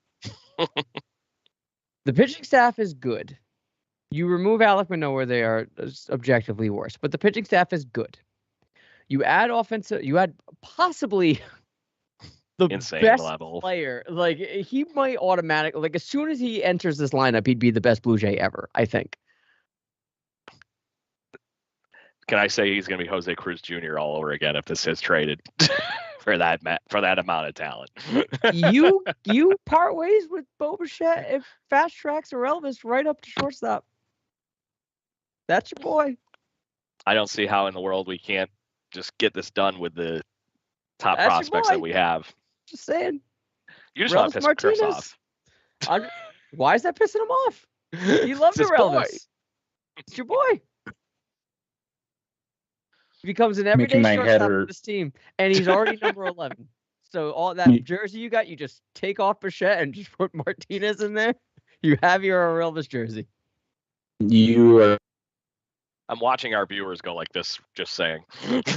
The pitching staff is good. You remove Alec Manoah, they are objectively worse. But the pitching staff is good. You add offensive. You add possibly the insane best level player. Like he might automatically. Like as soon as he enters this lineup, he'd be the best Blue Jay ever. I think. Can I say he's going to be Jose Cruz Jr. all over again if this is traded for that amount of talent? you part ways with Bo Bichette if fast tracks or Elvis right up to shortstop. That's your boy. I don't see how in the world we can't just get this done with the top That's your prospects boy. that we have. Just saying. You just want to piss Chris off. Why is that pissing him off? He loves It's his Elvis. boy. It's your boy. He becomes an everyday shortstop of this team, and he's already number 11. So all that jersey you got, you just take off Bichette and just put Martinez in there. You have your Elvis jersey. I'm watching our viewers go like this, just saying.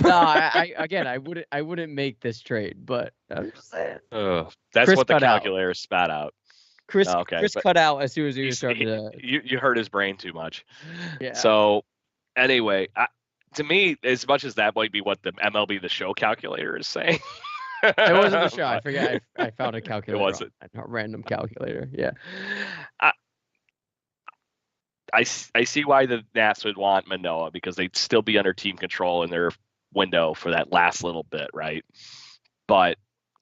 No, I wouldn't make this trade, but I'm just saying. That's Chris what the cut out. calculator spat out. Chris Okay, cut out as soon as he was starting to. You hurt his brain too much. Yeah. So anyway, to me, as much as that might be what the MLB The Show calculator is saying. It wasn't the show. I forget. I found a calculator. It wasn't. A random calculator. Yeah. I see why the Nats would want Manoah because they'd still be under team control in their window for that last little bit, right? But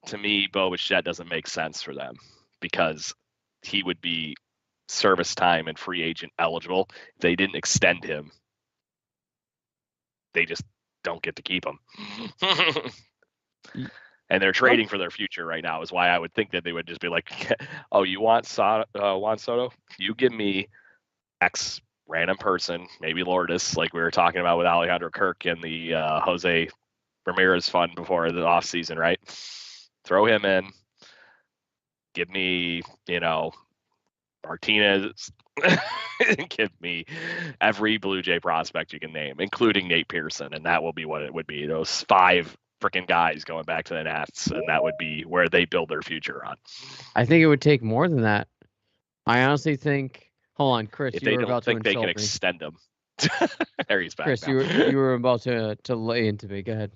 to me, Bo Bichette doesn't make sense for them because he would be service time and free agent eligible. If they didn't extend him, they just don't get to keep him. And they're trading for their future right now is why I would think that they would just be like, oh, you want Juan Soto? You give me X random person, maybe Lourdes, like we were talking about with Alejandro Kirk and the Jose Ramirez fund before the offseason, right? Throw him in. Give me, Martinez. Give me every Blue Jay prospect you can name, including Nate Pearson, and that will be what it would be. Those 5 freaking guys going back to the Nats, and that would be where they build their future on. I think it would take more than that. I honestly think. Hold on, Chris. If you they were don't about think to they can insult me. extend him. There he's back. Chris, now. you were about to lay into me. Go ahead.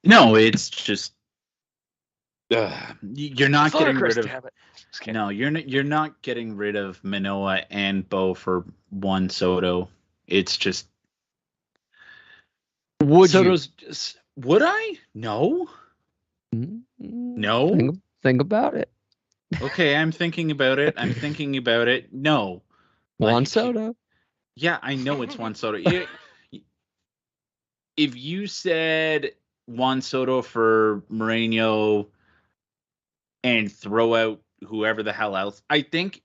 No, it's just you're not getting rid of. No, you're not getting rid of Manoah and Bo for Juan Soto. It's just. Would I? No. No. Think about it. Okay, I'm thinking about it. No. Juan Soto. Yeah, I know it's Juan Soto. If you said Juan Soto for Moreno and throw out whoever the hell else, I think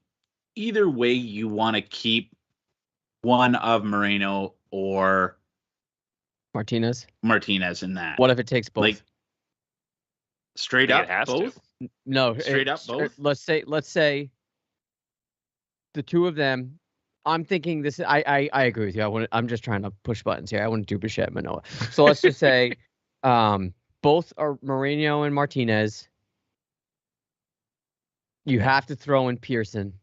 either way you want to keep one of Moreno or Martinez in that. What if it takes both? Like straight up both? No, straight up both. Let's say the two of them. I'm thinking this. I agree with you. I'm just trying to push buttons here. I want to do Bichette Manoah. So let's just say, both are Moreno and Martinez. You have to throw in Pearson,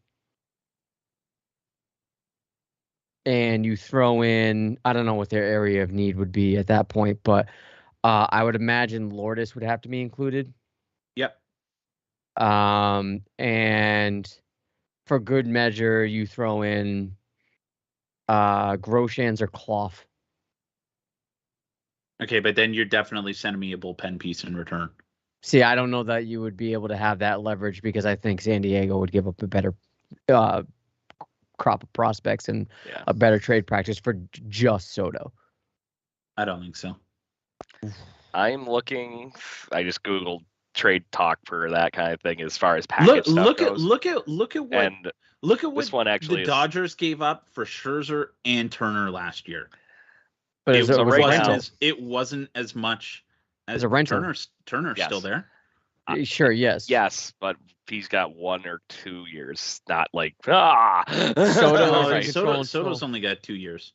and you throw in. I don't know what their area of need would be at that point, but I would imagine Lourdes would have to be included. Yep. And for good measure, you throw in Groshans or Clough. Okay, but then you're definitely sending me a bullpen piece in return. See, I don't know that you would be able to have that leverage because I think San Diego would give up a better crop of prospects and a better trade practice for just Soto. I don't think so. I'm looking. I just Googled trade talk for that kind of thing as far as package stuff goes. Look at what this one actually the Dodgers gave up for Scherzer and Turner last year. But it, is it so was right a now- rental? it wasn't as much as a rental. Turner's Yes. still there. Sure, yes. Yes, but he's got 1 or 2 years, not like Soto No, is in right. control until- Soto's only got 2 years.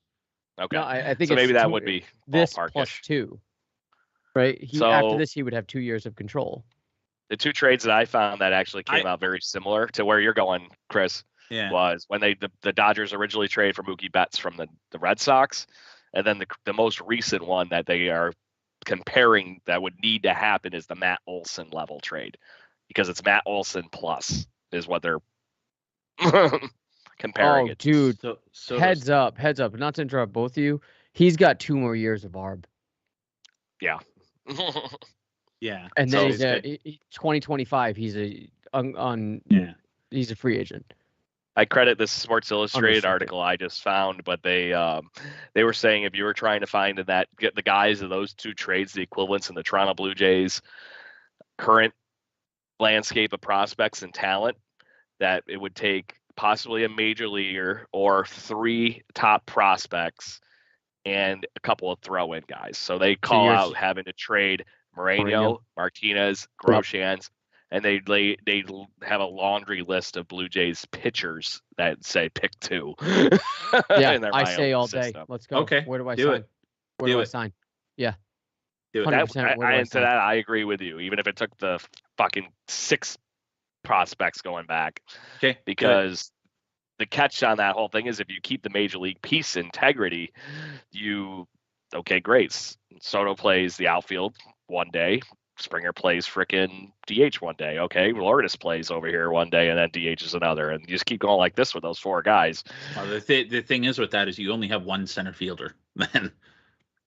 Okay, No, I think so it's maybe that two- would be this ballpark-ish. plus 2. Right? After So- this he would have 2 years of control. The 2 trades that I found that actually came I- out very similar to where you're going, Chris, Yeah. was when the Dodgers originally traded for Mookie Betts from the Red Sox, and then the most recent one that they are comparing that would need to happen is the Matt Olson level trade, because it's Matt Olson plus is what they're comparing it. Dude, So heads up. Not to interrupt both of you. He's got 2 more years of ARB. Yeah. yeah. And So then he's good. 2025 he's a Yeah. he's a free agent. I credit this Sports Illustrated Unrestricted. article I just found, but they were saying if you were trying to find get the guys of those 2 trades, the equivalents in the Toronto Blue Jays current landscape of prospects and talent, that it would take possibly a major leaguer or 3 top prospects and a couple of throw-in guys. So they call you're- out having to trade Moreno, Moreno. Martinez, Groshans, and they have a laundry list of Blue Jays pitchers that say pick 2. Yeah, in their I minor say all system. day. Let's go. Okay, Where do I do sign? it. Where Do do I it. sign? Do it. 100%. Where do I And to sign? that, I agree with you. Even if it took the fucking 6 prospects going back, Okay. do it. because the catch on that whole thing is if you keep the major league piece integrity, great. Soto plays the outfield one day. Springer plays frickin' DH one day. Okay, Lourdes plays over here one day, and then DH is another, and you just keep going like this with those 4 guys. Well, the thing is with that is you only have one center fielder. Then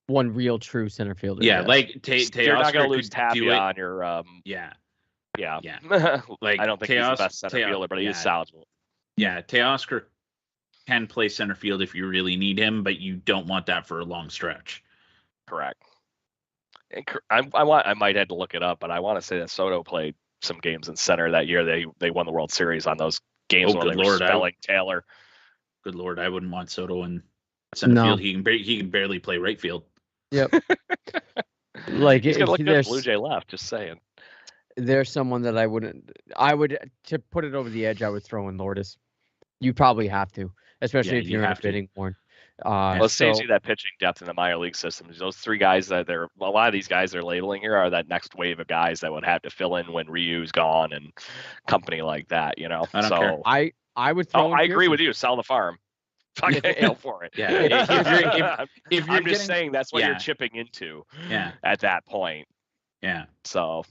One real true center fielder. yeah, yes. like You're not Teoscar going to lose could do Tapia it. on your Yeah. yeah. Yeah. Like I don't think he's the best center fielder, but he is salvageable. Yeah, Teoscar can play center field if you really need him, but you don't want that for a long stretch. Correct. And I might have to look it up, but I want to say that Soto played some games in center that year. They won the World Series on those games when good they were Lord, spelling Taylor. Good Lord, I wouldn't want Soto in center No. field. He can barely play right field. Yep. Like He's gonna look good there's Blue Jay left. Just saying. there's someone that I would to put it over the edge. I would throw in Lourdes. You probably have to, especially Yeah, if you you're in a have to. bidding war. Well, it saves you that pitching depth in the minor league systems. Those 3 guys a lot of these guys they're labeling here are that next wave of guys that would have to fill in when Ryu's gone and company like that. I don't so care. I would throw. I agree with you. Sell the farm. Fucking go for it. Yeah, if you're I'm just getting- saying that's what yeah. you're chipping into Yeah, at that point. yeah. So,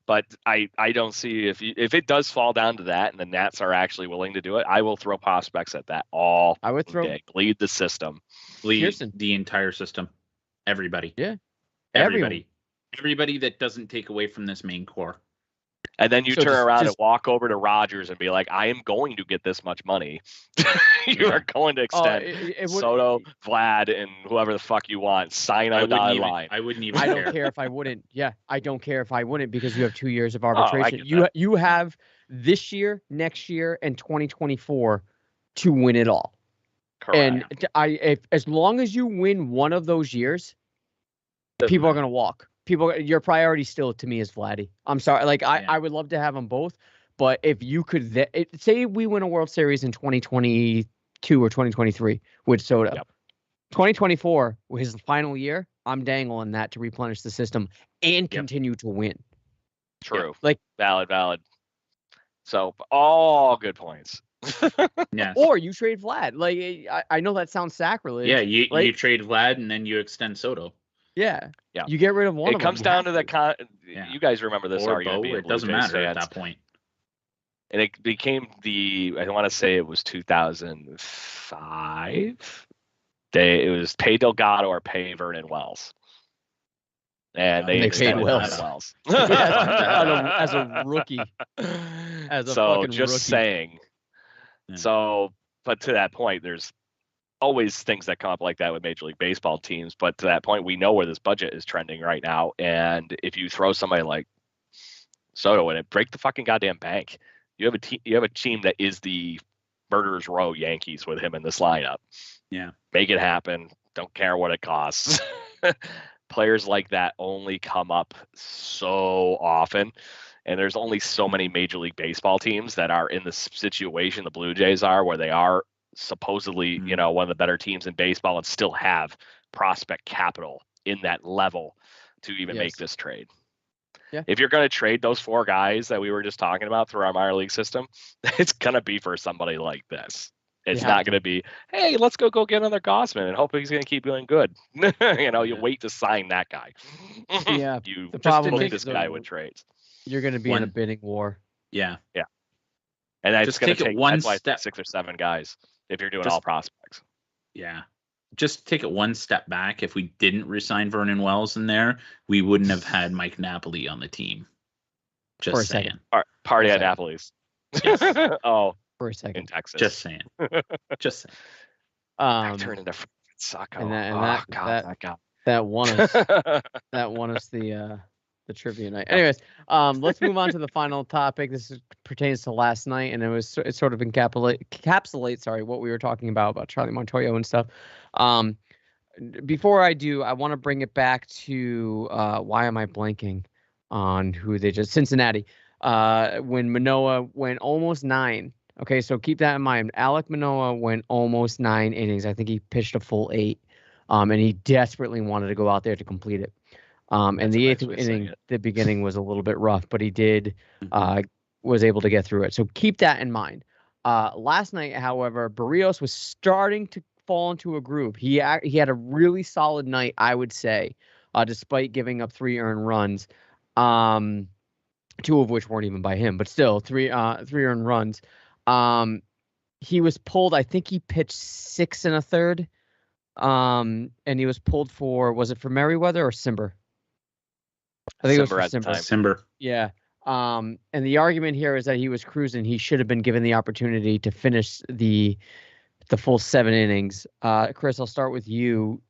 but I don't see if it does fall down to that and the Nats are actually willing to do it, I will throw prospects at that all I would throw day. Lead the system. Lead Pearson. the entire system. Everybody. Yeah. Everybody that doesn't take away from this main core. And then you So turn around just- and walk over to Rogers and be like, I am going to get this much money. You are going to extend it would- Soto, Vlad, and whoever the fuck you want. Sign on the dotted line. I wouldn't even I care. don't care if I wouldn't. Yeah, I don't care if I wouldn't because you have 2 years of I arbitration. get You have this year, next year, and 2024 to win it all. Correct. And as long as you win one of those years, people are going to walk. Your priority still to me is Vladdy. I'm sorry. Like I would love to have them both, but if you could say we win a World Series in 2022 or 2023 with Soto, Yep. 2024 his final year, I'm dangling that to replenish the system and continue to win. True. Like Valid. So all good points. Yes. or you trade Vlad. Like I know that sounds sacrilege. Yeah, you right? trade Vlad and then you extend Soto. Yeah. Yeah. You get rid of one It of them. comes you down have to the Yeah. you guys remember this Or argument Bo, being it Blue doesn't Jays matter at fans. that point. And it became I want to say it was 2005. It was pay Delgado or pay Vernon Wells. And they They paid extended Wells. Wells. as a rookie. As a so fucking just rookie. saying. Yeah. So, but to that point, there's always things that come up like that with Major League Baseball teams. But to that point, we know where this budget is trending right now. And if you throw somebody like Soto in it, break the fucking goddamn bank. You have a team that is the Murderers Row Yankees with him in this lineup. Yeah. Make it happen. Don't care what it costs. Players like that only come up so often. And there's only so many Major League Baseball teams that are in the situation the Blue Jays are, where they are supposedly, one of the better teams in baseball and still have prospect capital in that level to even make this trade. Yeah. If you're going to trade those 4 guys that we were just talking about through our minor league system, it's going to be for somebody like this. It's not going to be, hey, let's go get another Gossman and hope he's going to keep doing good. You wait to sign that guy. Yeah. You the just problem book is this guy with trades. You're going to be in a bidding war. Yeah. Yeah. And that's going to take one that's why step. 6 or 7 guys if you're doing all prospects. Yeah. Just take it one step back. If we didn't resign Vernon Wells in there, we wouldn't have had Mike Napoli on the team. Just For a saying. second. Party at Napoli's. Yes. Oh, For a second. in Texas. Just saying. Just saying. I turned into Sacco. And that guy. That won us the trivia night. Anyways, let's move on to the final topic. This pertains to last night, and it sort of encapsulates what we were talking about Charlie Montoyo and stuff. Before I do, I want to bring it back to why am I blanking on who they just Cincinnati when Manoah went almost 9. Okay, so keep that in mind. Alek Manoah went almost 9 innings. I think he pitched a full 8, and he desperately wanted to go out there to complete it. And the 8th inning, the beginning was a little bit rough, but he did was able to get through it. So keep that in mind. Last night, however, Barrios was starting to fall into a groove. He had a really solid night, I would say, despite giving up 3 earned runs, 2 of which weren't even by him, but still 3 earned runs. He was pulled. I think he pitched 6 1/3, and he was pulled was it for Merriweather or Zimmer? I think Zimmer it was for Zimmer. Zimmer. Yeah. And the argument here is that he was cruising. He should have been given the opportunity to finish the full 7 innings. Chris, I'll start with you.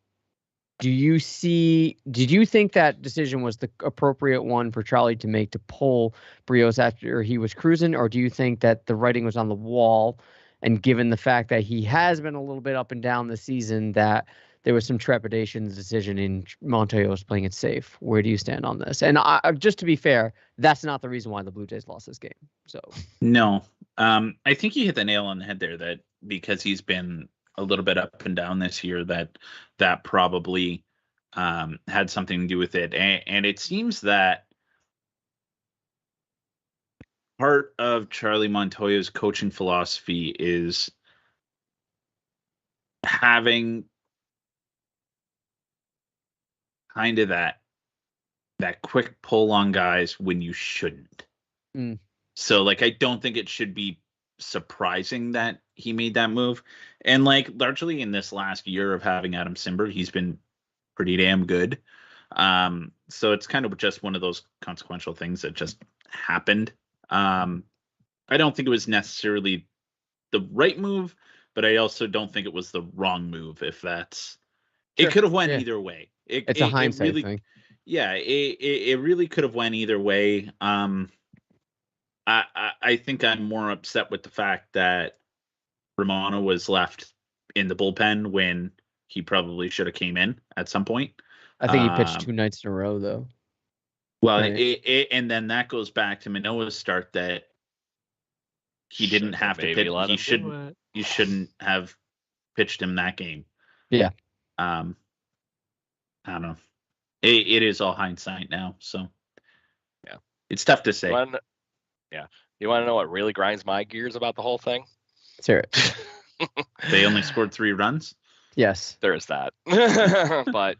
Did you think that decision was the appropriate one for Charlie to make, to pull Barrios after he was cruising, or do you think that the writing was on the wall, and given the fact that he has been a little bit up and down this season, that there was some trepidation in the decision in Montoyo was playing it safe? Where do you stand on this? And just to be fair, that's not the reason why the Blue Jays lost this game. So no, I think you hit the nail on the head there, that because he's been a little bit up and down this year, that probably had something to do with it. And it seems that part of Charlie Montoyo's coaching philosophy is having kind of that quick pull on guys when you shouldn't. So I don't think it should be surprising that he made that move. And largely in this last year of having Adam Zimmer, he's been pretty damn good. So it's kind of just one of those consequential things that just happened. I don't think it was necessarily the right move, but I also don't think it was the wrong move. If that's, It could have went either way. It's a hindsight thing. Yeah, it really could have went either way. I think I'm more upset with the fact that Romano was left in the bullpen when he probably should have came in at some point. I think he pitched 2 nights in a row, though. Well, right. And then that goes back to Manoah's start, that he didn't have to pitch. You shouldn't have pitched him that game. Yeah. I don't know. It is all hindsight now, so yeah, it's tough to say. You want to know what really grinds my gears about the whole thing? Let's hear it. They only scored 3 runs. Yes, there is that. But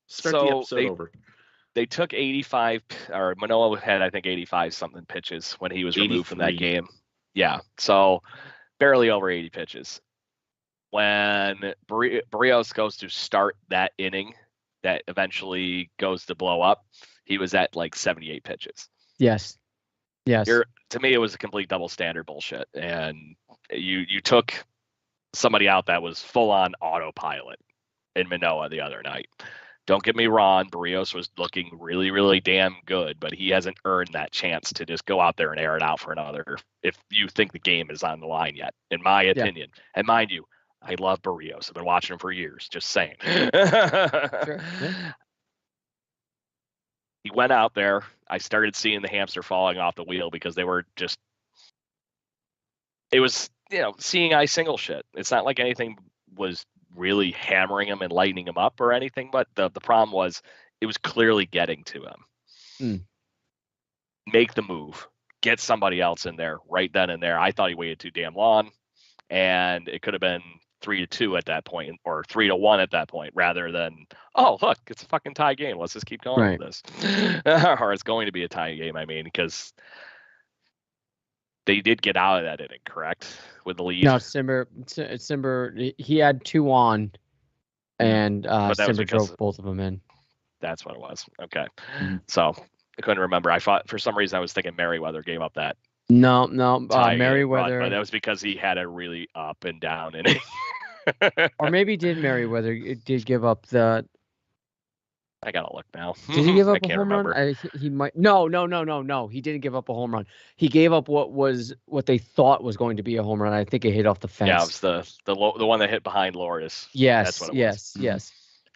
start the episode over. They took 85, or Manoah had, I think, 85 something pitches when he was removed from that game. Yeah, so barely over 80 pitches. When Barrios goes to start that inning that eventually goes to blow up, he was at 78 pitches. Yes. To me, it was a complete double standard bullshit. And you took somebody out that was full on autopilot in Manoah the other night. Don't get me wrong, Barrios was looking really, really damn good, but he hasn't earned that chance to just go out there and air it out for another, if you think the game is on the line yet, in my opinion. And mind you, I love Barrios. I've been watching him for years. Just saying. Sure. Yeah. He went out there. I started seeing the hamster falling off the wheel because they were just. It was, seeing eye single shit. It's not like anything was really hammering him and lightening him up or anything, but the problem was it was clearly getting to him. Make the move. Get somebody else in there right then and there. I thought he waited too damn long, and it could have been 3-2 at that point, or 3-1 at that point, rather than, oh, look, it's a fucking tie game. Let's just keep going with this. Or it's going to be a tie game, because they did get out of that inning, correct? With the lead. No, Zimmer, he had 2 on, and Zimmer drove both of them in. That's what it was. Okay. So I couldn't remember. I thought for some reason I was thinking Merriweather gave up that. No, Merriweather. But that was because he had a really up and down inning. Or maybe did Merriweather did give up the. I gotta look now. Did he give up I a home remember. run? He might. No. He didn't give up a home run. He gave up what they thought was going to be a home run. I think it hit off the fence. Yeah, it was the one that hit behind Lourdes. Yes. That's what it was. Yes.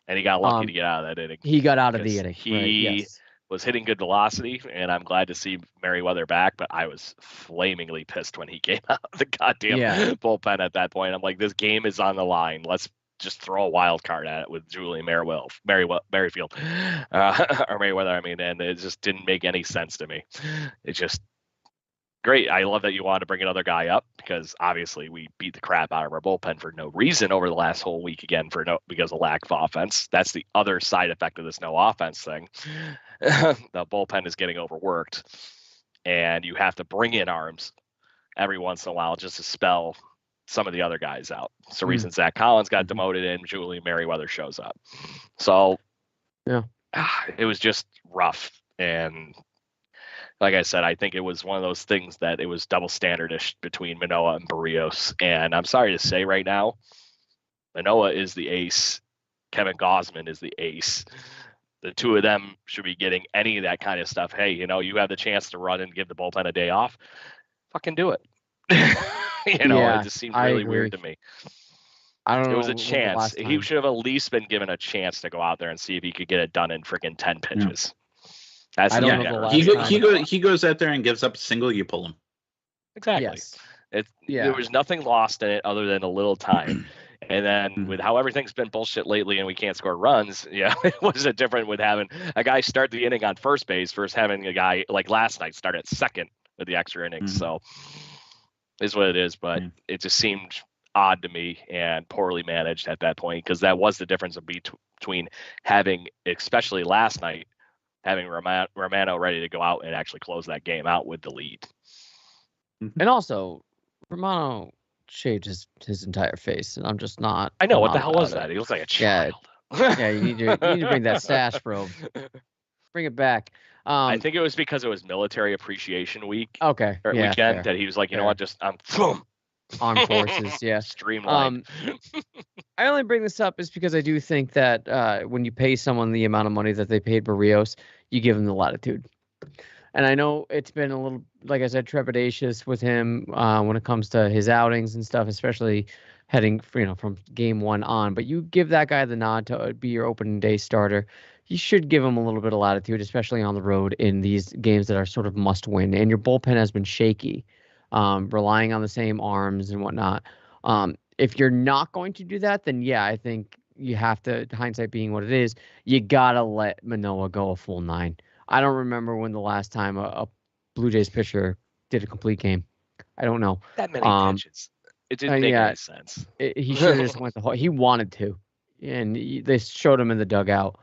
And he got lucky to get out of that inning. He got out of the inning. He was hitting good velocity, and I'm glad to see Merriweather back, but I was flamingly pissed when he came out of the goddamn bullpen at that point. I'm like, this game is on the line. Let's just throw a wild card at it with Julian Merrifield, or Merriweather, and it just didn't make any sense to me. It's just great. I love that you wanted to bring another guy up, because obviously we beat the crap out of our bullpen for no reason over the last whole week again because of lack of offense. That's the other side effect of this no offense thing. The bullpen is getting overworked, and you have to bring in arms every once in a while just to spell some of the other guys out. It's the reason Zach Collins got demoted and Julian Merriweather shows up. So it was just rough. And like I said, I think it was one of those things that it was double standardish between Manoah and Barrios. And I'm sorry to say right now, Manoah is the ace. Kevin Gausman is the ace. The two of them should be getting any of that kind of stuff. Hey, you have the chance to run and give the bullpen a day off. Fucking do it. It just seemed really weird to me. I don't know. It was a chance. He should have at least been given a chance to go out there and see if he could get it done in freaking 10 pitches. That's he goes out there and gives up a single, you pull him. Exactly. Yes. There was nothing lost in it other than a little time. And then with how everything's been bullshit lately and we can't score runs, it wasn't different with having a guy start the inning on first base versus having a guy like last night start at second with the extra innings. So is what it is, but it just seemed odd to me and poorly managed at that point, because that was the difference between having, especially last night, having Romano ready to go out and actually close that game out with the lead. And also, Romano shaved his entire face, and I'm just not. I know, what the hell was that? He looks like a child. Yeah, you need to bring that stash, bro. Bring it back. I think it was because it was Military Appreciation Week. Okay. Or weekend, fair. That he was like, you know what, just armed forces, yeah. Streamlined. I only bring this up is because I do think that when you pay someone the amount of money that they paid Barrios, you give them the latitude. And I know it's been a little, like I said, trepidatious with him when it comes to his outings and stuff, especially heading from game 1 on. But you give that guy the nod to be your opening day starter. You should give him a little bit of latitude, especially on the road in these games that are sort of must win. And your bullpen has been shaky, relying on the same arms and whatnot. If you're not going to do that, then I think you have to, hindsight being what it is, you got to let Manoah go a full 9. I don't remember when the last time a Blue Jays pitcher did a complete game. I don't know. That many pitches. It didn't make any sense. He should have just went the whole. He wanted to, and they showed him in the dugout.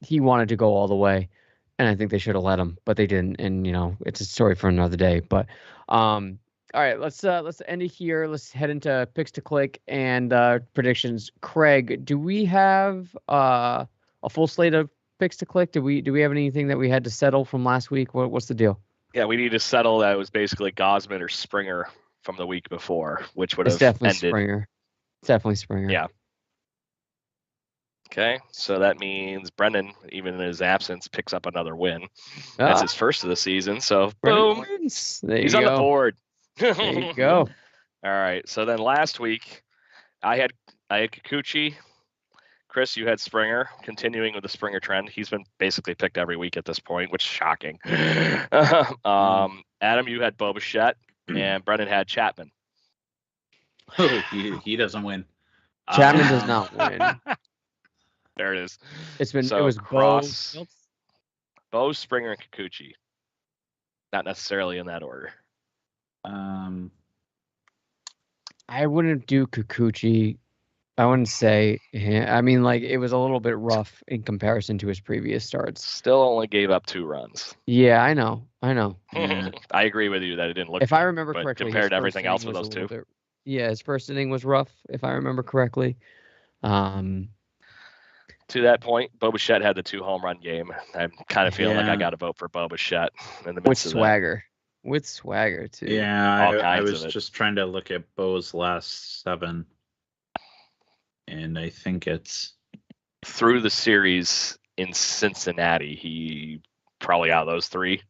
He wanted to go all the way, and I think they should have let him, but they didn't. And it's a story for another day. But all right, let's end it here. Let's head into picks to click and predictions. Craig, do we have a full slate of picks to click? Do we have anything that we had to settle from last week? What's the deal? Yeah, we need to settle that it was basically Gausman or Springer from the week before, which would have definitely ended. Springer. It's definitely Springer. Yeah. Okay, so that means Brendan, even in his absence, picks up another win. That's his first of the season. So boom, he's on the board. There you go. All right. So then last week, I had Kikuchi. Chris, you had Springer. Continuing with the Springer trend, he's been basically picked every week at this point, which is shocking. Adam, you had Bo Bichette, and Brendan had Chapman. Oh, he doesn't win. Chapman does not win. There it is. It was cross Bo, Springer, and Kikuchi. Not necessarily in that order. I wouldn't do Kikuchi. I wouldn't say. I mean, like, it was a little bit rough in comparison to his previous starts. Still only gave up 2 runs. Yeah, I know. Yeah. I agree with you that it didn't look. If good, I remember but correctly, compared to everything else with those two. His first inning was rough, if I remember correctly. To that point, Bo Bichette had the 2 home run game. I'm kind of feeling like I got to vote for Bo Bichette in the midst of swagger. With swagger too. Yeah, I was just trying to look at Bo's last 7, and I think it's through the series in Cincinnati. He probably out of those 3.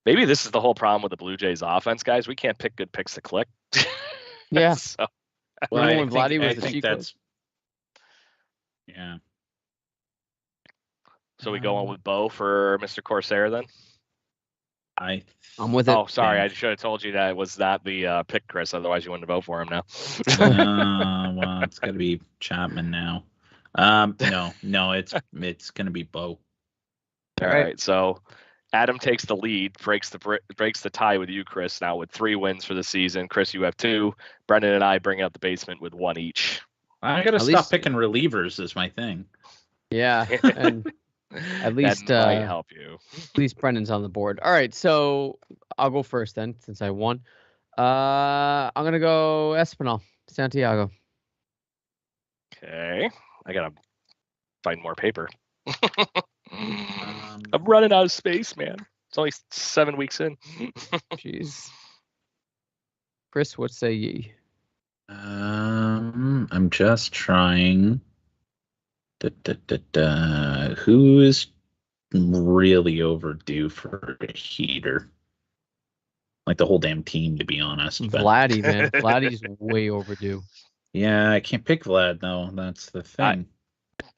Maybe this is the whole problem with the Blue Jays offense, guys. We can't pick good picks to click. Yeah. So, remember when Vladdy was the cheat code? Yeah. So we go on with Bo for Mr. Corsair then? I'm with it. Oh, sorry. I should have told you that it was not the pick, Chris. Otherwise, you wouldn't vote for him now. Well, it's got to be Chapman now. No, it's going to be Bo. All right. So Adam takes the lead, breaks the tie with you, Chris. Now with 3 wins for the season. Chris, you have 2. Brendan and I bring out the basement with 1 each. I got to stop picking relievers. Is my thing. Yeah, and at least that might help you. At least Brendan's on the board. All right, so I'll go first then, since I won. I'm gonna go Espinal, Santiago. Okay, I gotta find more paper. I'm running out of space, man. It's only 7 weeks in. Jeez. Chris, what say ye? I'm just trying. Who is really overdue for a heater? Like the whole damn team, to be honest. Vladdy, man. Vladdy's way overdue. Yeah, I can't pick Vlad, though. That's the thing.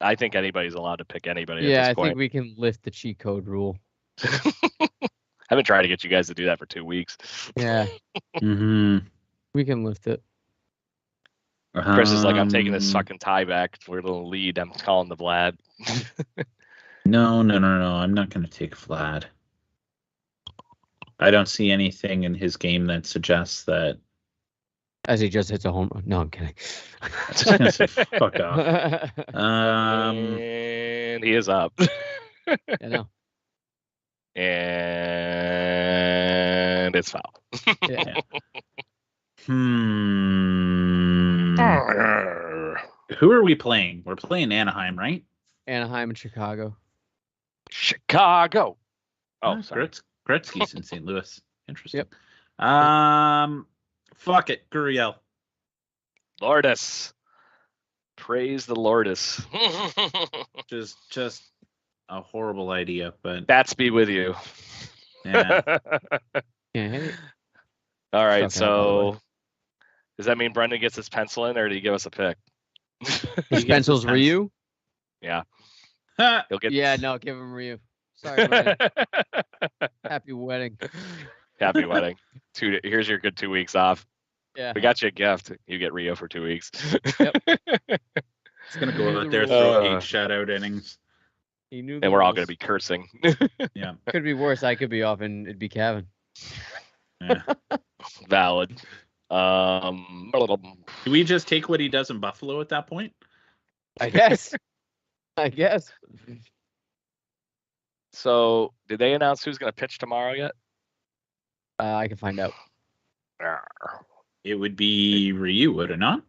I think anybody's allowed to pick anybody Yeah, at this I point. think we can lift the cheat code rule. I've been trying to get you guys to do that for 2 weeks. Yeah. We can lift it. Chris is like, I'm taking this sucking tie back. We're a little lead. I'm calling the Vlad. No. I'm not going to take Vlad. I don't see anything in his game that suggests that. As he just hits a home run. No, I'm kidding. I was just going to say, fuck off. And he is up. I know. And it's foul. Yeah. Who are we playing? We're playing Anaheim, right? Anaheim and Chicago. Chicago. Oh, sorry. Gretzky's in St. Louis. Interesting. Yep. Fuck it, Gurriel. Lourdes. Praise the Lourdes. just a horrible idea, but Bats be with you. Yeah. Yeah. All right, so does that mean Brendan gets his pencil in, or did he give us a pick? His pencil's Ryu? Yeah. He'll get. Yeah, no, give him Ryu. Sorry, Brendan. Happy wedding. Happy wedding. Here's your good 2 weeks off. Yeah. We got you a gift. You get Rio for 2 weeks. Yep. It's gonna go out there, throw 8 shutout innings. And we're all gonna be cursing. Yeah. Could be worse. I could be off and it'd be Kevin. Yeah. Valid. Do we just take what he does in Buffalo at that point? I guess. So, did they announce who's going to pitch tomorrow yet? I can find out. It would be Ryu, would it not?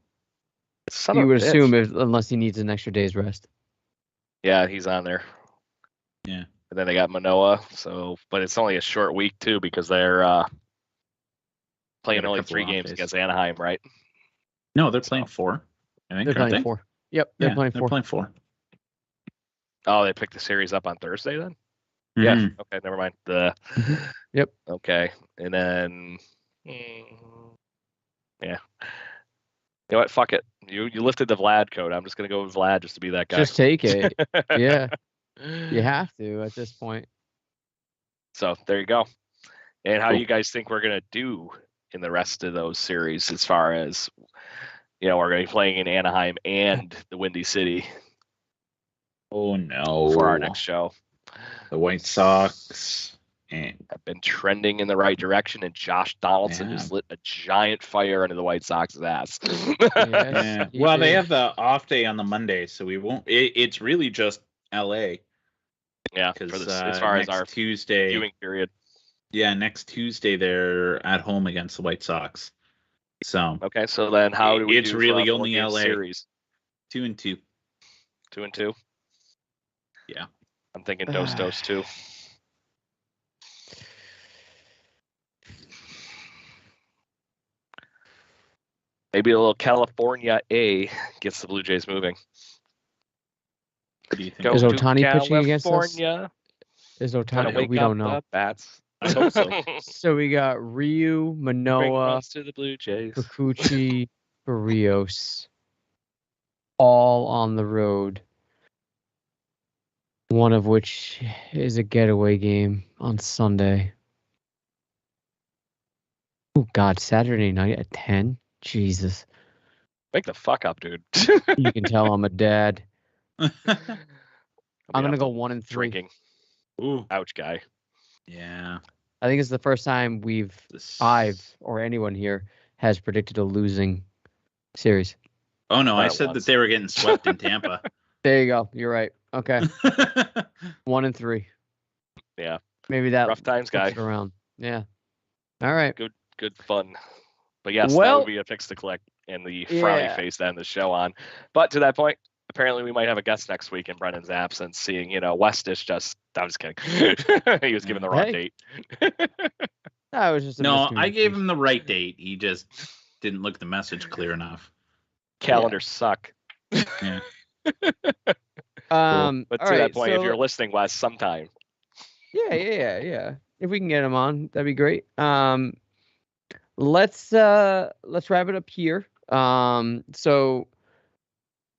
You would assume, unless he needs an extra day's rest. Yeah, he's on there. Yeah. And then they got Manoah. So, but it's only a short week too because they're playing only 3 games against Anaheim, right? No, they're playing 4. I think they're playing 4. Yep, they're playing 4. They're playing 4. Oh, they picked the series up on Thursday then? Yeah. Okay, never mind. Yep. Okay. And then yeah. You know what? Fuck it. You lifted the Vlad code. I'm just gonna go with Vlad just to be that guy. Just take it. Yeah. You have to at this point. So there you go. And how do Cool. you guys think we're gonna do in the rest of those series as far as we're gonna be playing in Anaheim and the Windy City Oh no! for our next show. The White Sox and Have been trending in the right direction, and Josh Donaldson just lit a giant fire under the White Sox's ass. yeah. Well, they have the off day on the Monday, so we won't. It's really just L.A. Yeah, for this, as far as our Tuesday viewing period. Yeah, next Tuesday they're at home against the White Sox. So okay, so then how do we? It's do really for only LA series 2-2. 2-2. Yeah, I'm thinking Dos too. Maybe a little California A gets the Blue Jays moving. What do you think? Is Ohtani pitching against us? California. Is Trying Ohtani? to wake We up don't know. the bats. I hope so. So we got Ryu, Bring Manoa, runs to the Blue Jays. Kikuchi, Barrios, all on the road. One of which is a getaway game on Sunday. Oh God, Saturday night at 10. Jesus, Wake the fuck up, dude. you can tell I'm a dad. I'm gonna go up 1-3. drinking. Ooh, Ouch, guy. yeah. I think it's the first time I've or anyone here has predicted a losing series. Oh no, I That said once. that they were getting swept in Tampa. There you go. You're right. Okay, 1-3. Yeah. Maybe that Rough times, flips guy. it around. Yeah. All right. Good fun. But yes, that Well- would be a fix to click and the frowny face to end the show on. But to that point, apparently we might have a guest next week in Brennan's absence, seeing, West is just, I was kidding. He was given the wrong date. That was just a No, I gave miscommunication. him the right date. He just didn't look the message clear enough. Calendars suck. Yeah. But All to that right, point, if so- you're listening, Wes, sometime. Yeah. If we can get him on, that'd be great. Let's wrap it up here. So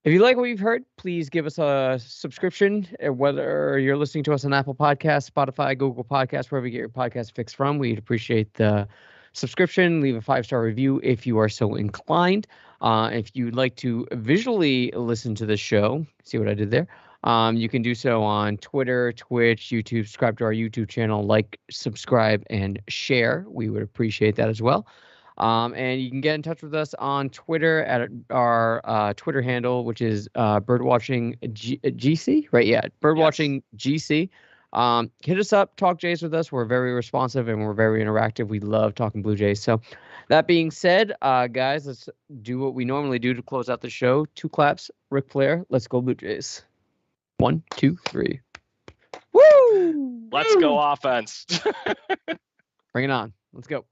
if you like what you've heard, please give us a subscription, whether you're listening to us on Apple Podcasts, Spotify, Google Podcasts, wherever you get your podcast fix from. We'd appreciate the subscription. Leave a 5-star review if you are so inclined. If you'd like to visually listen to the show, see what I did there? You can do so on Twitter, Twitch, YouTube. Subscribe to our YouTube channel, like, subscribe, and share. We would appreciate that as well. And you can get in touch with us on Twitter at our Twitter handle, which is Birdwatching GC, right? Yeah, Birdwatching GC. Hit us up, talk Jays with us. We're very responsive and we're very interactive. We love talking Blue Jays. So that being said, guys, let's do what we normally do to close out the show. 2 claps, Ric Flair. Let's go Blue Jays. 1, 2, 3. Woo! Let's go offense. Bring it on. Let's go.